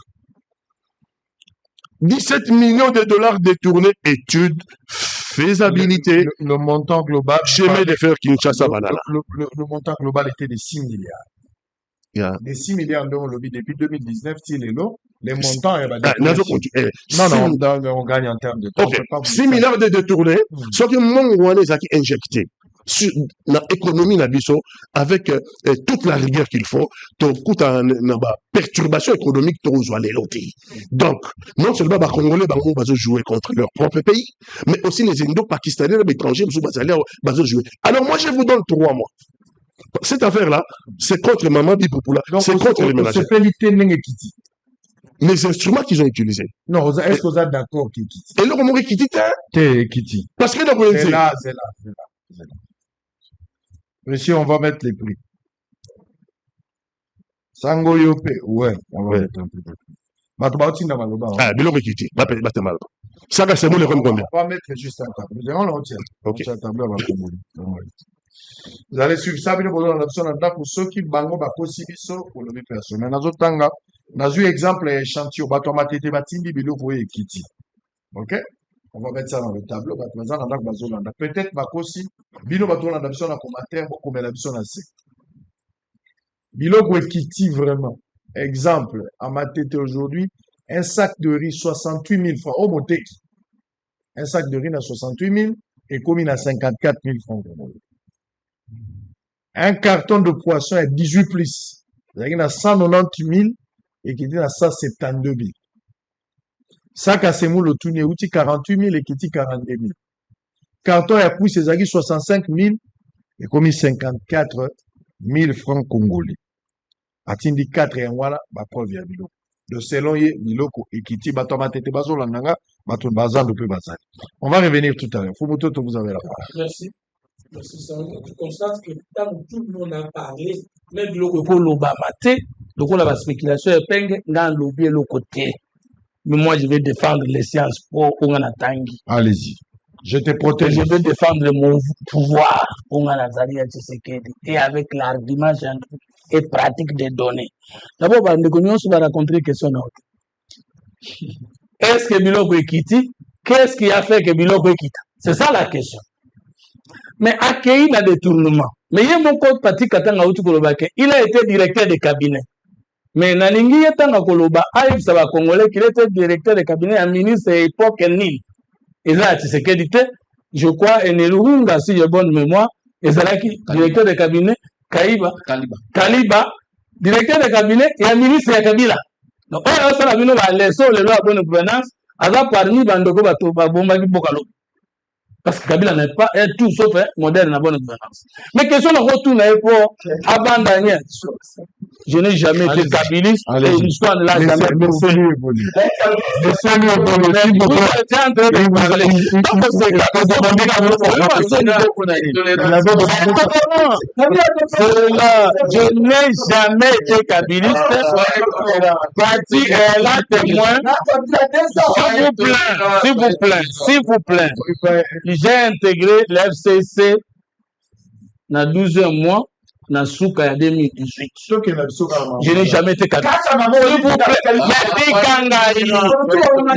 17 millions de dollars détournés, études, faisabilité. Le montant global. Chemin de fer Kinshasa Banana. Le montant global était de 6 milliards. Yeah. Les 6 milliards dont on lobby depuis 2019, s'il est là, les montants, on gagne en termes de temps. Okay. 6 milliards de détournés, ce que mon qui injecté sur l'économie avec toute la rigueur qu'il faut, toute une perturbation économique donc, non seulement les Congolais vont jouer contre leur propre pays, mais aussi les Indo-Pakistanais, les étrangers vont jouer. Alors moi, je vous donne 3 mois. Cette affaire-là, c'est contre Maman Bipopula, c'est contre les ménagères. Les instruments qu'ils ont utilisés. Non, est-ce que vous êtes d'accord, Kiti? Et là, on Kiti, Kiti. Parce que c'est là. Monsieur, on va mettre les prix. Sango Yope, ouais, on va mettre un peu de prix. Ah, Bilo Kiti, ça c'est bon, combien? On va mettre juste un tableau. On retient. Ok. Vous allez suivre ça, pour ceux qui bango pour le personnel. Dans un exemple échantillon, bateau matete batindi biloko et kiti. Ok? On va mettre ça dans le tableau. Peut-être bakosi bino bateau dans l'option à commentaire comme l'option à C. Biloko et kiti vraiment. Exemple, à matete aujourd'hui, un sac de riz 68 000 francs. Oh mon teki. Un sac de riz à 68 000 et commis à 54 000 francs. Un carton de poisson à 18 plus. Il y a 190 000 et qui dit à 172 000. Sac à semoule au tourné outil 48 000 et qui dit 42 000. Carton à pousse c'est 65 000 et commis 54 000 francs congolais. Atindi 4 et voilà, bah preuve ya biloko. De selon ye biloko et qui dit bato matete bazo landanga bato bazan de peu bazan. On va revenir tout à l'heure. Fumoto, vous avez la parole. Merci. Merci, tu constates que tant que tout le monde a parlé, même le pour l'Obamate, donc on a la spéculation, dans l'objet le côté. Mais moi, je vais défendre les sciences pour Tangi. Allez-y. Je te protège. Je vais défendre mon pouvoir pour Nazaria Tshisekedi et avec l'argument scientifique et pratique des données. D'abord, nous va raconter une question. Est-ce que Biloko est quitté? Qu'est-ce qui a fait que Biloko est quitté? C'est ça la question. Mais accueilli dans des détournement. Mais il y a mon code parti Katanga Outukolobake. Il a été directeur de cabinet. Mais Nalingi Yatanga Koloba, Aïb Saba Congolais, qu'il était directeur de cabinet à ministre à l'époque Nil. Et là, tu sais qu'elle était, je crois, et Nelurunga, si j'ai bonne mémoire, et Zalaki, directeur de cabinet, Kaliba, directeur de cabinet et un ministre à Kabila. Donc, on a ça, on a laissé les lois de bonne gouvernance, à parmi Bandoko Bomba Bokalo. Parce que Kabila n'est pas tout sauf moderne à bonne gouvernance. Mais question de retour pour abandonner. Je n'ai jamais été kabiliste et l'histoire ne l'a jamais Je n'ai jamais été kabiliste. Parti est là témoin. S'il vous plaît. J'ai intégré l'FCC dans 12e mois. Dans Souka en 2018. Je n'ai jamais été capable. S'il vous plaît,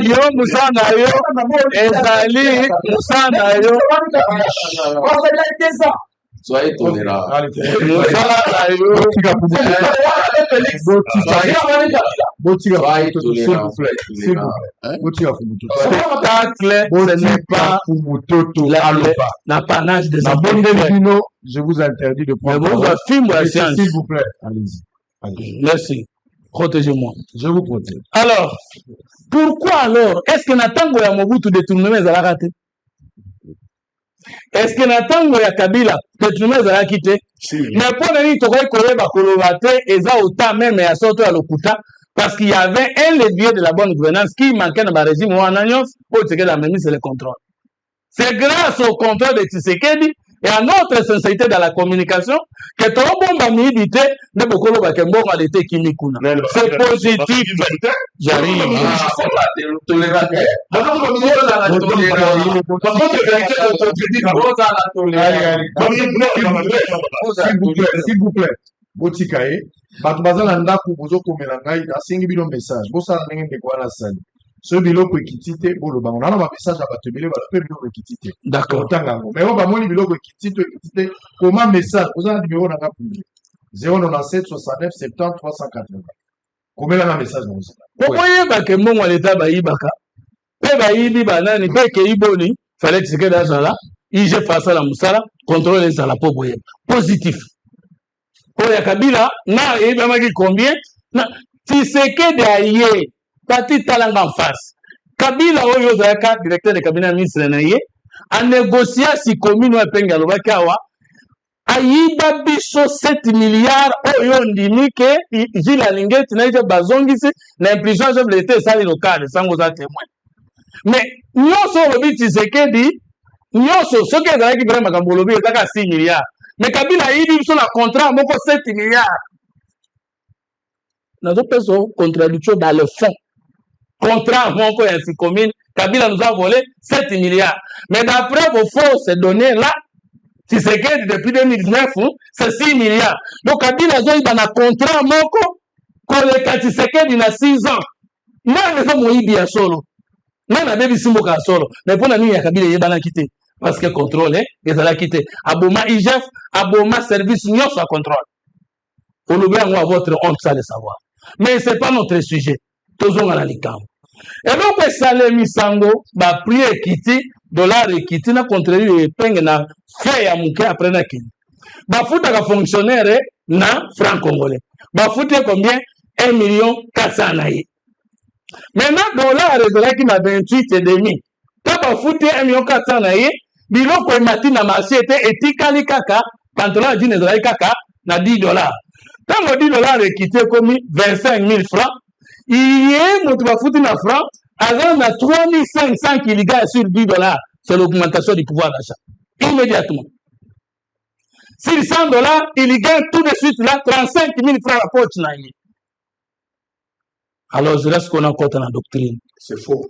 yo Moussana yo, Ezali Moussana yo. Soyez tolérants. L'apanage des je vous interdis de prendre. S'il vous plaît. Allez-y. Merci. Protégez-moi. Je vous protège. Alors, pourquoi alors est-ce que Natango ya Mobutu détournement les a raté? Est-ce que Natango ya Kabila détournement les a quitté? Mais pour les Tokoy Koye Bakolobate, et ça autant même à sortir à l'Okuta, parce qu'il y avait un levier de la bonne gouvernance qui manquait dans le régime ou en alliance, pour que la même c'est le contrôle. C'est grâce au contrôle de Tshisekedi et à notre sincérité dans la communication que tout le monde a milité de Bokolo Bakembo a été Kimikuna. C'est positif. J'arrive. S'il vous plaît. Botikae. Batubazana ndaku bozo komelanga ida singi bino message. Bosa ndenge ndeko na sani. Ce biloko ekitite bolo bango na ba message à batubele ba pe biloko ekitite. D'accord. Mais on va moni biloko ekitite comment message oza numéro na ngapi 097 69 70 380. Combien la message nous? Pourquoi que mon l'état baïbaka? Pe baïbi banani pe ke iboni fallait que ce que dans là, il je face à la musala contrôler ça la pauvre. Positif. Pour ya Kabila na ebamaki combien? Na Tshisekedi aye parti talanga en face. Kabila oyo zaka directeur de cabinet ministre na ye a négocié si commune wa penga lobakawa ayiba biso 7 milliards oyo ndimi ke jila lingeti na ije bazongisi na impulsion chef de l'état sali local sango za témoin. Mais nyoso lobi Tshisekedi nyoso soki ezalaki vraiment makambo lobi ezaka 6 milliards. Mais Kabila ayibi biso na contrat moko 7 milliards. Nazo peso contradiction dans le fond. Contrat moko ya si commune Kabila nous a volé 7 milliards. Mais d'après vos fausses données là, si c'est que depuis 2019, c'est 6 milliards. Donc Kabila a eu un contrat moko koleka Tshisekedi na 6 ans nani eza moyibi ya solo nani abebisi mboka ya solo mais mpona nini ya Kabila eyebanaki te parce que contrôle ezalaki te aboma IGF aboma service nyonso ya contrôle olobi yango à votre honte ça de savoir mais c'est pas notre sujet tozonga na likambo eloko esalemi sango bapri ekiti dollar ekiti na contraire epenge na frais ya moke après na kini bafutaka fonctionnaire na franc congolais bafute combien 1 million 400 na ye maintenant dollar ezalaki na 28 et demi ta bafute 1 million 400 na ye biloko emati na marché ete etikali kaka pantalon ya jeans ezalaki kaka na 10 dollars ntango 10 dollars ekiti ekomi 25 000 francs iye moto bafuti na franc aza na 3500 kiliga sur 10 dollars c'est l'augmentation du pouvoir d'achat immédiatement sur 100 dollars il gagne tout de suite là 35 000 francs à poche na ye alors je reste qu'on a encore dans la doctrine C'est faux.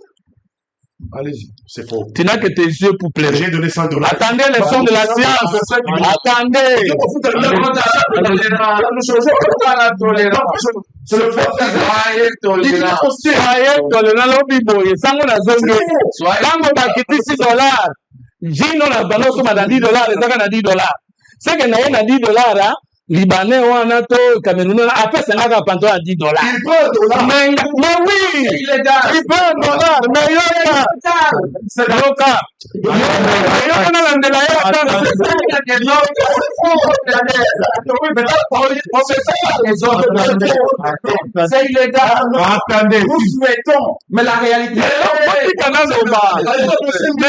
Allez-y, c'est faux. tu n'as que tes yeux pour plaire. J'ai donné 100 dollars. Attendez les sons de la science. Attendez. Soyez tolérant lobiboye. Sango na zonge. Sango bakiti 6 dollars. Jino na banoso ma na 10 dollars. Ezaka na 10 dollars. C'est que na ye na 10 dollars. Libanais wana to Camerounais après c'est un pantalon à 10 dollars. Il peut dollar. Mais oui, il peut dollar. Mais yoka, c'est yoka. Yoka na landela yoka. C'est illégal. Attendez. Nous souhaitons, mais la réalité. Mais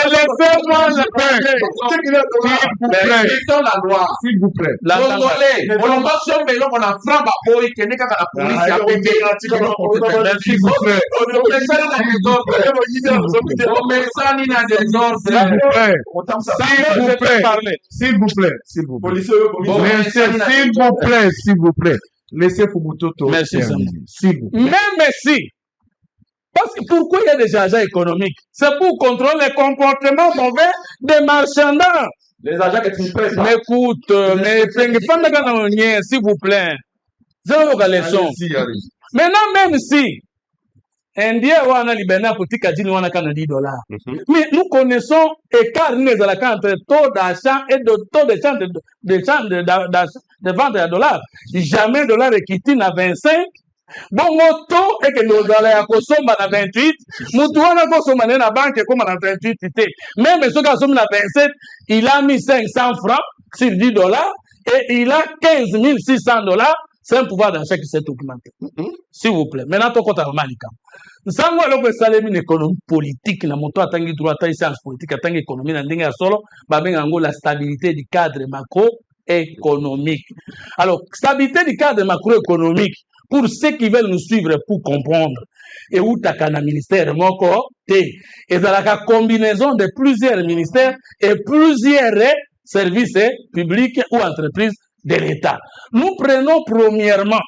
laissez-moi le faire. Respectons la loi. S'il vous plaît. Congolais. Olomba sombe eloko na franc baboyi kende kaka na polisi ya pembe. S'il vous plaît. Omesani na désordre. S'il vous plaît. S'il vous plaît. S'il vous plaît. S'il vous plaît. Laissez Fumutoto. Merci, terminer. S'il vous plaît. même si, parce que pourquoi il y a des agents économiques? C'est pour contrôler les comportements mauvais des marchands. Les agents que tu pèses. Mais écoute, mais s'il vous plaît. Zéro leçon. Allez-y, allez-y. Maintenant, même si Indien wana libéna pour tikadini wana kana 10 dollars. Mais nous connaissons écart entre taux d'achat et de taux de vente à dollars. Jamais dollar est quitté à 25. Bon, mon taux est que nous allons consommer à 28. Nous devons consommer à la banque comme à 28. Même ceux qui consomment à 27, il a mis 500 francs sur 10 dollars et il a 15 600 dollars. C'est un pouvoir d'achat qui s'est augmenté. S'il vous plaît. Maintenant, tu as Malika. Nous avons une économie politique. Nous avons une droit de science politique, une économie, la stabilité du cadre macroéconomique. Alors, stabilité du cadre macroéconomique, pour ceux qui veulent nous suivre, pour comprendre, et où tu as un ministère, et dans la combinaison de plusieurs ministères et plusieurs services publics ou entreprises de l'État. Nous prenons premièrement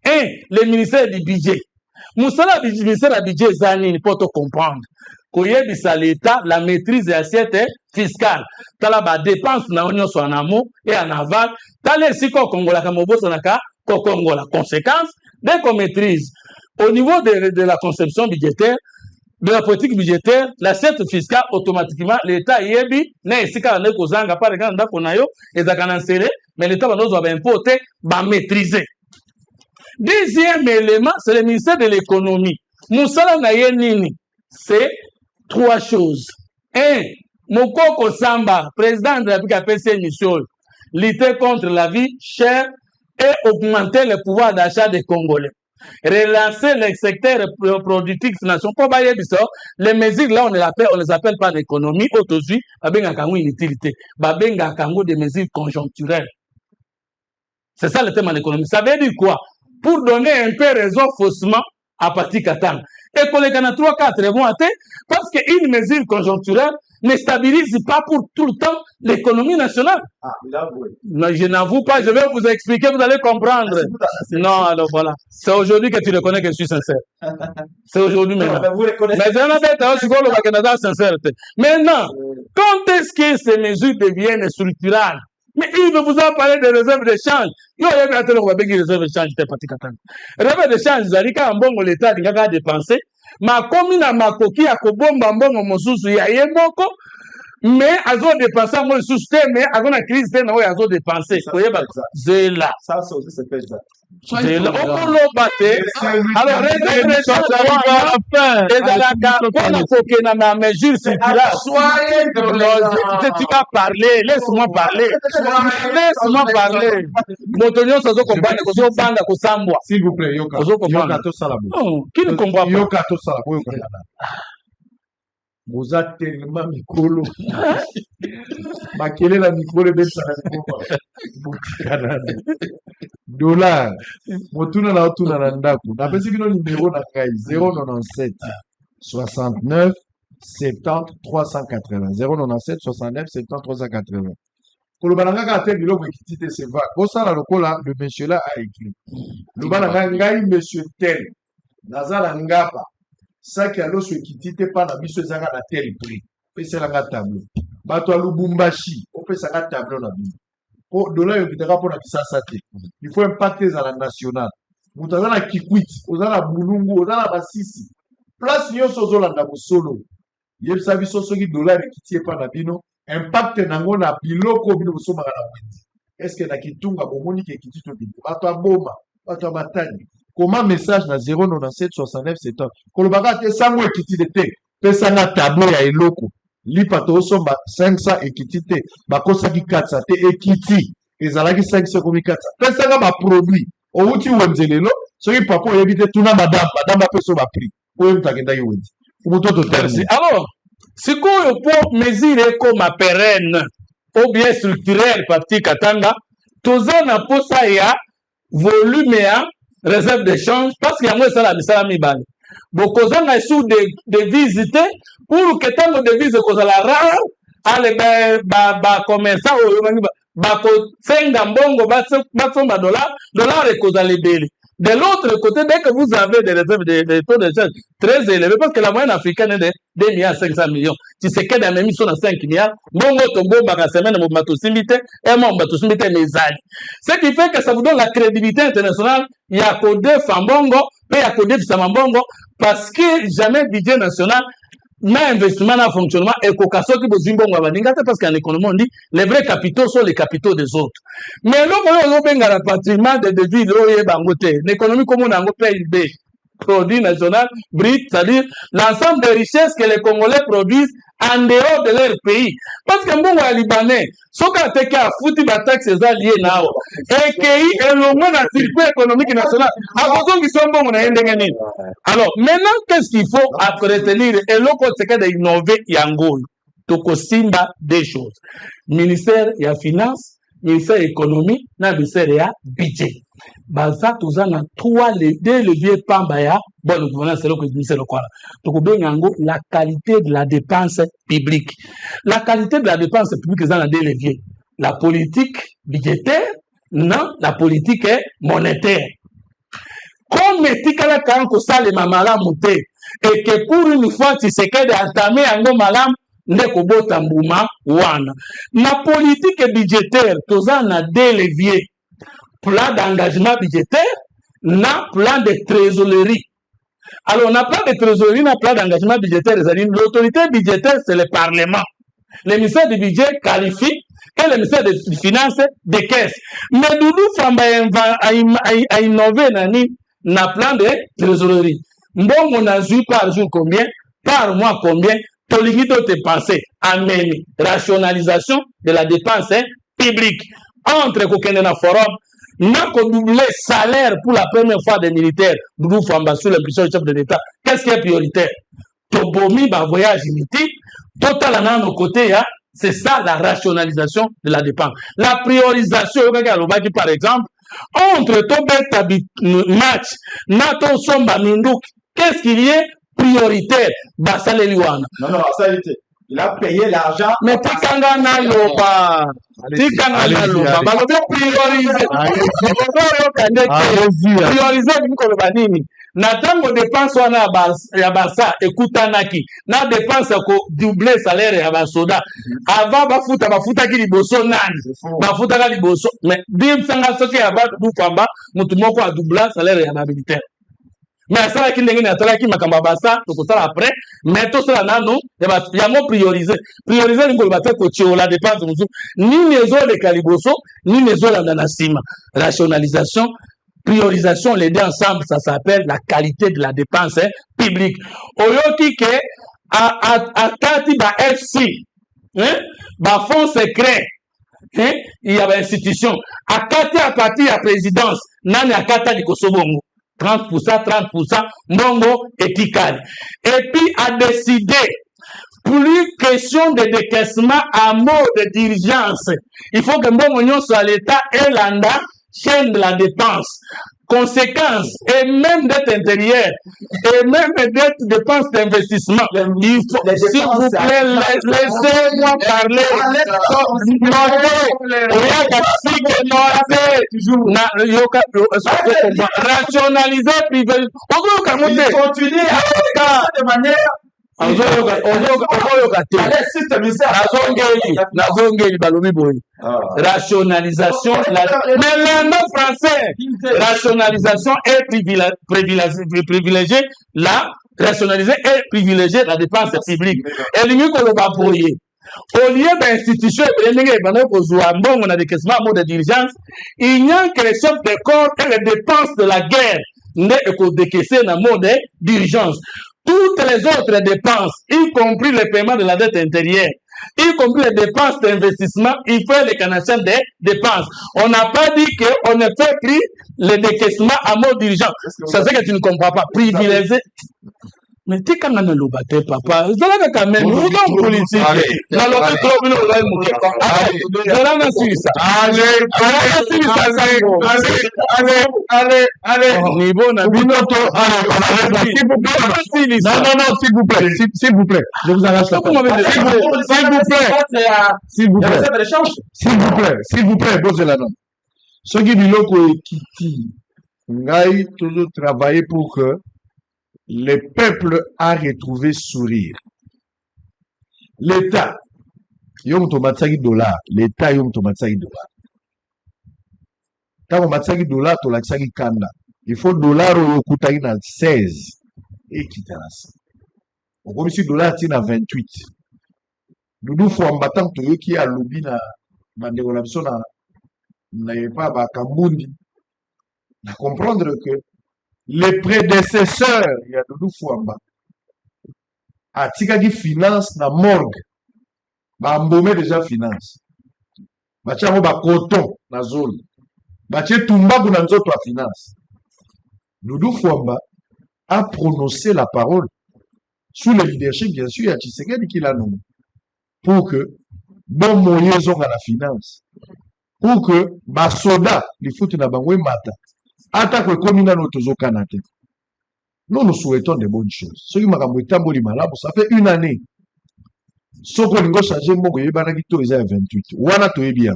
le ministère du budget. Nous sommes le ministère du budget Zanini pour te comprendre. Koyebisa l'État, la maîtrise de l'assiette fiscale. T'as la dépense na union soit en amont et en aval. T'as les siko Congola Kamobosonaka, Kongola. Conséquence, dès qu'on maîtrise au niveau de la conception budgétaire, de la politique budgétaire, l'assiette fiscale, automatiquement, l'État yebi, n'est ici qu'à ne kozanga, par exemple, d'akonayo, et d'akanansere, mais l'État va nous importer, va maîtriser. Deuxième élément, c'est le ministère de l'économie. Moussala Nayenini, c'est 3 choses. 1. Mokoko Samba, président de la République, a fait ses missions, lutter contre la vie chère et augmenter le pouvoir d'achat des Congolais. Relancer les secteurs productifs nationaux. Les mesures là, on les appelle pas d'économie, aujourd'hui, une utilité. Des mesures conjoncturelles. C'est ça le thème en économie. Ça veut dire quoi? Pour donner un peu raison faussement à partir Katang. Et pour les 3-4 vont atteindre, parce qu'une mesure conjoncturelle ne stabilise pas pour tout le temps l'économie nationale. Ah, il a avoué. Non, je n'avoue pas, je vais vous expliquer, vous allez comprendre. Non, alors voilà. C'est aujourd'hui que tu reconnais que je suis sincère. C'est aujourd'hui maintenant. Vous reconnaissez. Mais j'en avais sincère. Maintenant, quand est-ce que ces mesures deviennent structurelles? Mais il veut vous en parler de réserve de change. Yo, il y a des réserve de change, c'est pas ticatan. Réserve de change, Zalika, un bon l'État, il a dépensé. Ma commune à ma coquille, à Kobomba, bon, mon sous, il y a yemoko. Mais, elles ont dépensé, moi, le sous-système, mais, elles ont la crise, elles ont dépensé. C'est là. Ça aussi, c'est fait ça. C'est là. On peut battre. Alors, réserve de change, et dans la carte, on a foqué dans ma mesure circulaire. Soyez Tu vas parler, laisse-moi parler. Laisse-moi parler. Motonio, ça se comprend, que ça banga, que ça mboa. S'il vous plaît, Yoka. Yoka to salabo. Non, qui ne comprend pas? Yoka to salabo. Vous êtes tellement micolo. Makele la micolo de ça. Dollar. Motuna na otuna na ndaku. Na pesi bino numéro na kai 097 69 70 380. 097 69 70 380. Kolobananga ka te biloko ekitite c'est va. Kosala lokola le monsieur là a écrit. Lobananga ngai monsieur tel. Nazala ngapa. Ça qui a l'eau qui te pas la biso ezanga na tel prix. Pesa la tableau. Bato a Lubumbashi, on fait ça tableau na biso. Pour dollar yo kitaka pour na bisasa te. Il faut impacter à la nationale. Mutaza na Kikwit, ozala Bulungu, ozala Basisi. Place nyonso ozolanda solo. Yebisa biso soki dollar ekitie pa na bino, impact nango na biloko bino bosomaka na wendi. Est-ce que na kitunga bomoni ke kitito bino? Bato a boma, bato a matani. Comment message na 097 69 70. Kolobaka te sango ekiti de te. Pesa na tableau ya eloko. Lipa to somba 500 ekiti te. Bakosaki 400 te ekiti. Ezalaki 500 komi 400. Pesa nga ba produit. Outi wenzelelo. Soki papa oyebite tuna madame peso ba prix. Oyo mtakenda yo wendi. Umuto to terme. Alors, sikoyo po mesure comme pérenne ou bien structurelle parti katanga, tozana posa ya volume ya réserve de change parce qu'il y a moins ça la misala mibale. Bokozanga sous de visiter pour que tant de visite kozala rare ale ba commerçant ba ko senga mbongo ba somba dollar et kozala beli. De l'autre côté, dès que vous avez des réserves de taux de change très élevés, parce que la moyenne africaine est de 2 milliards 500 millions. Tu sais qu'il y a des émissions à 5 milliards, bongo tombo baka semaine mo matosimite et mo matosimite mezali. Ce qui fait que ça vous donne la crédibilité internationale, il y a codé Fambongo, puis il y a codé Samambongo, parce que jamais budget national na investissement na fonctionnement et kokaso ki bozimbongo abaningata parce qu'en économie on dit les vrais capitaux sont les capitaux des autres. Mais là on benga le patrimoine de devis loyer bangote. L'économie comme on a un PIB, produit national brut, c'est-à-dire l'ensemble des richesses que les Congolais produisent en dehors de leur pays. Parce que bon les Libanais, ce qu'on te ka fouti ba taxes liées nao et qui est le moins dans circuit économique national. À cause qu'ils sont bons on a ndengani. Alors, maintenant qu'est-ce qu'il faut retenir et l'autre c'est que d'innover yango. Toko simba des choses. Ministère ya finance, ministère économie, na ministère ya budget. Baza tozana deux leviers pamba ya bon le gouvernement c'est le ministère le quoi. Toko bengango la qualité de la dépense publique. La qualité de la dépense publique c'est dans deux leviers. La politique budgétaire, non, la politique monétaire. Comme tikala kanko sale mamala monte et que pour une fois tu sais que d'entamer ango malam ndeko bota mbuma wana. La politique budgétaire tozana deux leviers. Plan d'engagement budgétaire, na plan de trésorerie. Alors, on a plan de trésorerie, na plan d'engagement budgétaire. L'autorité budgétaire, c'est le Parlement. Le ministère du budget qualifie et le ministère des Finances des caisses. Mais Doudou Famba a innové na plan de trésorerie. Bon, on a vu par jour combien, par mois combien, Toligito te pensé, amener rationalisation de la dépense publique. Entre Kokendena Forum, n'a qu'au doublé salaire pour la première fois des militaires, Doudou Famba sous l'impulsion du chef de l'État. Qu'est-ce qui est prioritaire? Tobomi, voyage inutile, total à nos côtés, c'est ça la rationalisation de la dépense. La priorisation, par exemple, entre Tobet match, Nato Somba Mindouk, qu'est-ce qu'il y est prioritaire? Basale Liwana. Non, ça a été. Il a payé l'argent. Mais Tikanga Naloba. Tikanga Naloba. Balobi prioriser. Prioriser, na tango dépense wana ya basa ekutanaki na dépense ko doubler salaire ya basoda avant bafutaki liboso nani bafutaka liboso mais bimsanga soki ya batu kwamba mutu moko a doubler salaire ya militaire mais asalaki ndenge nini asalaki makambo ya basa tokosala après mais tosala nano yango prioriser lingo bate kotiola dépense mosusu nini ezoleka liboso nini ezolanda na nsima rationalisation priorisation, les deux ensemble, ça s'appelle la qualité de la dépense publique. Oyoki ke a kati ba FC, ba fonds secret, il y a une institution. A kati a partir de la présidence, nani a kata di kosobongo. 30%, mongo et tikali. Et puis a décidé, plus question de décaissement à mode d'urgence. Il faut que mongo nyon soit l'État et l'anda chaîne de la dépense, conséquences et même dette intérieure et même dette dépenses d'investissement. Il faut, s'il vous plaît, laissez-moi parler. Rationaliser, privé. Continuez à de manière. Rationalisation, mais le nom français, rationalisation est privilégié, la rationaliser et privilégier la dépense publique. Et l'union qu'on va appuyer. Au lieu d'institution, on a des questions à mode de diligence, il y a que les chefs de corps et les dépenses de la guerre n'est décaissé dans le mode d'urgence. Toutes les autres dépenses, y compris le paiement de la dette intérieure, y compris les dépenses d'investissement, il faut les canadiens des dépenses. On n'a pas dit qu'on ne fait plus le décaissement à mode d'urgence. Ça c'est que tu ne comprends pas. Privilégier. Mais tu es quand même le batteur, papa. Je l'ai quand même. Nous sommes politiques. Dans le club, nous l'avons mouillé. Je l'ai su ça. Allez. Niveau, n'a vu notre. Non, s'il vous plaît. Je vous arrache la parole. S'il vous plaît, posez la note. Ce qui dit l'eau qui ngaï toujours travailler pour que le peuple a retrouvé sourire. L'État, yom tomatsaki dollar, l'État yom tomatsaki dollar. Quand on matsaki dollar, to latsaki kanda. Il faut dollar au kutaki na 16 et quittance. On comme si dollar tina 28. Nous faut en battant to qui a lobby na mandeko na biso na yepa ba kambundi. Na comprendre que les prédécesseurs, il y a Doudou Fouamba, a tigagi finance na morgue, ba mbome déjà finance, ba tiamo ba coton na zone, ba tie tumbabu na nzoto a finance. Doudou Fouamba a prononcé la parole sous le leadership bien sûr, il y a Tshisekedi qui l'a nommé, pour que bon moyen zonga la finance, pour que ba soda les foot na bangwe mata. Attaque comme nous nous souhaitons de bonnes choses. Ce qui m'a ça fait une année. Ce qu'on a changé, c'est 28. Wana to bien.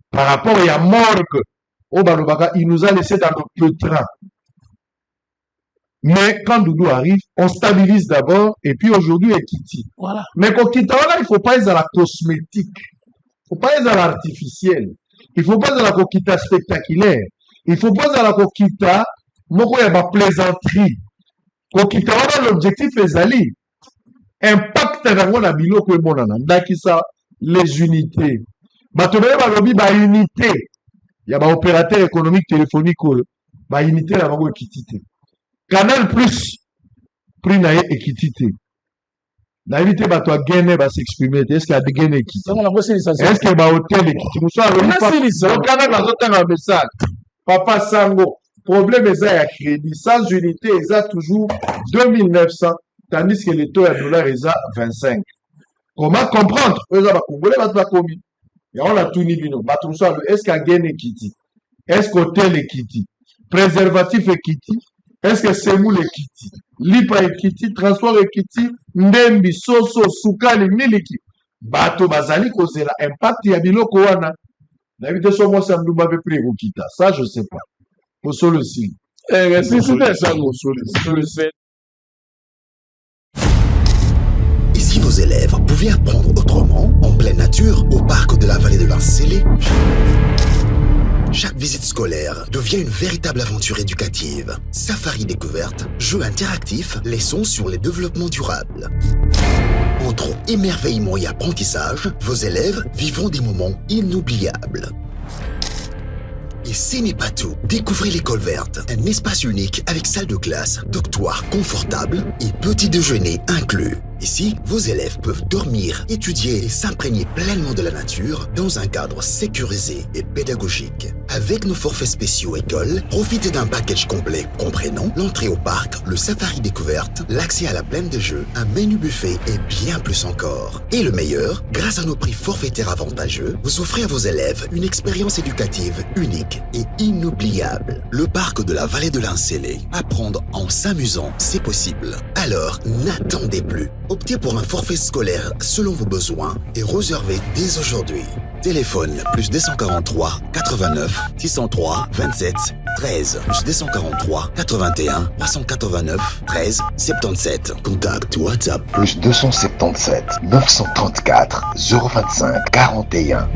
Par rapport à Morgue, il nous a laissé dans le pétrin. Mais quand Doudou arrive, on stabilise d'abord, et puis aujourd'hui, il est Kiti. Voilà. Mais quand Kiti, il ne faut pas être dans la cosmétique. Il ne faut pas être dans l'artificiel. Il ne faut pas être dans la coquita spectaculaire. Il faut pas à la kokita, moko ya ba plaisanterie. Kokita wana l'objectif ezali impact nango na biloko emonana ndakisa les unités. Bato ba lobi ba unité. Ya ba opérateur économique téléphonique ba unité na bango ekitité. Canal Plus prix na ekitité. Na unité bato a gagné ba s'exprimer. Est-ce qu'il y a des gains ekitité? Est-ce que ba hôtel ekitité? Muso alobi pas. Le canal na zotanga message. Papa Sango, problème est à crédit. Sans unité, ils ont toujours 2900, tandis que le taux de dollar est à 25. Comment comprendre? On a tout mis. Est-ce qu'il y a gain équité? Est-ce qu'hôtel équité? Préservatif équité? Est-ce que c'est mou l'équité? Lipa équité? Transport équité? Ndembi, soso, soukali, miliki. Bato bazali cause la impact ya biloko wana. Ça, je ne sais pas. Pour ça, le signe. Si c'était ça, mon Et si vos élèves pouvaient apprendre autrement, en pleine nature, au parc de la vallée de l'Ancélé? Chaque visite scolaire devient une véritable aventure éducative. Safari découverte, jeux interactifs, leçons sur les développements durables. Entre émerveillement et apprentissage, vos élèves vivront des moments inoubliables. Et ce n'est pas tout. Découvrez l'école verte, un espace unique avec salle de classe, dortoir confortable et petit déjeuner inclus. Ici, vos élèves peuvent dormir, étudier et s'imprégner pleinement de la nature dans un cadre sécurisé et pédagogique. Avec nos forfaits spéciaux école, profitez d'un package complet comprenant l'entrée au parc, le safari découverte, l'accès à la plaine de jeux, un menu buffet et bien plus encore. Et le meilleur, grâce à nos prix forfaitaires avantageux, vous offrez à vos élèves une expérience éducative unique et inoubliable. Le parc de la vallée de l'Ancélé. Apprendre en s'amusant, c'est possible. Alors, n'attendez plus. Optez pour un forfait scolaire selon vos besoins et réservez dès aujourd'hui. Téléphone plus 243 89 603 27 13 plus 243 81 389 13 77. Contact WhatsApp plus 277 934 025 41.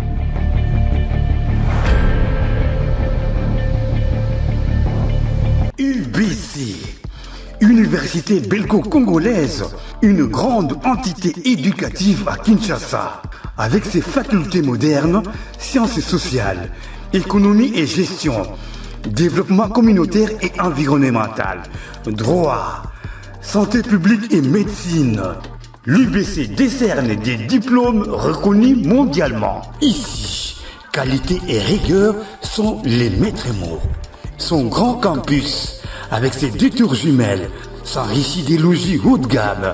UBC, Université belgo-congolaise, une grande entité éducative à Kinshasa, avec ses facultés modernes, sciences sociales, économie et gestion, développement communautaire et environnemental, droit, santé publique et médecine. L'UBC décerne des diplômes reconnus mondialement. Ici, qualité et rigueur sont les maîtres mots. Son grand campus, avec ses 2 tours jumelles, s'enrichit des logis haut de gamme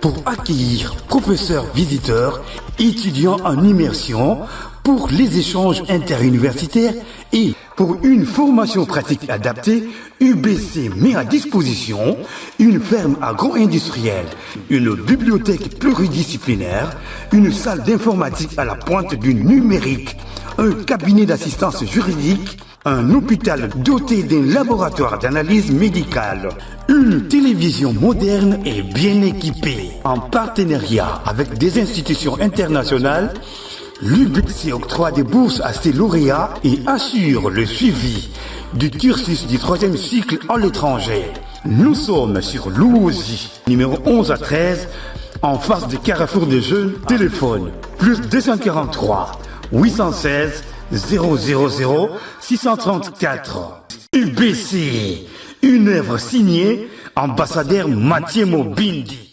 pour accueillir professeurs visiteurs, étudiants en immersion, pour les échanges interuniversitaires et pour une formation pratique adaptée. UBC met à disposition une ferme agro-industrielle, une bibliothèque pluridisciplinaire, une salle d'informatique à la pointe du numérique, un cabinet d'assistance juridique, un hôpital doté d'un laboratoire d'analyse médicale, une télévision moderne et bien équipée. En partenariat avec des institutions internationales, l'UBC octroie des bourses à ses lauréats et assure le suivi du cursus du 3e cycle à l'étranger. Nous sommes sur Lououzi, numéro 11 à 13, en face de Carrefour des Jeunes. Téléphone plus 243 816 000 634. UBC, une œuvre signée ambassadeur Mathieu Mobindi.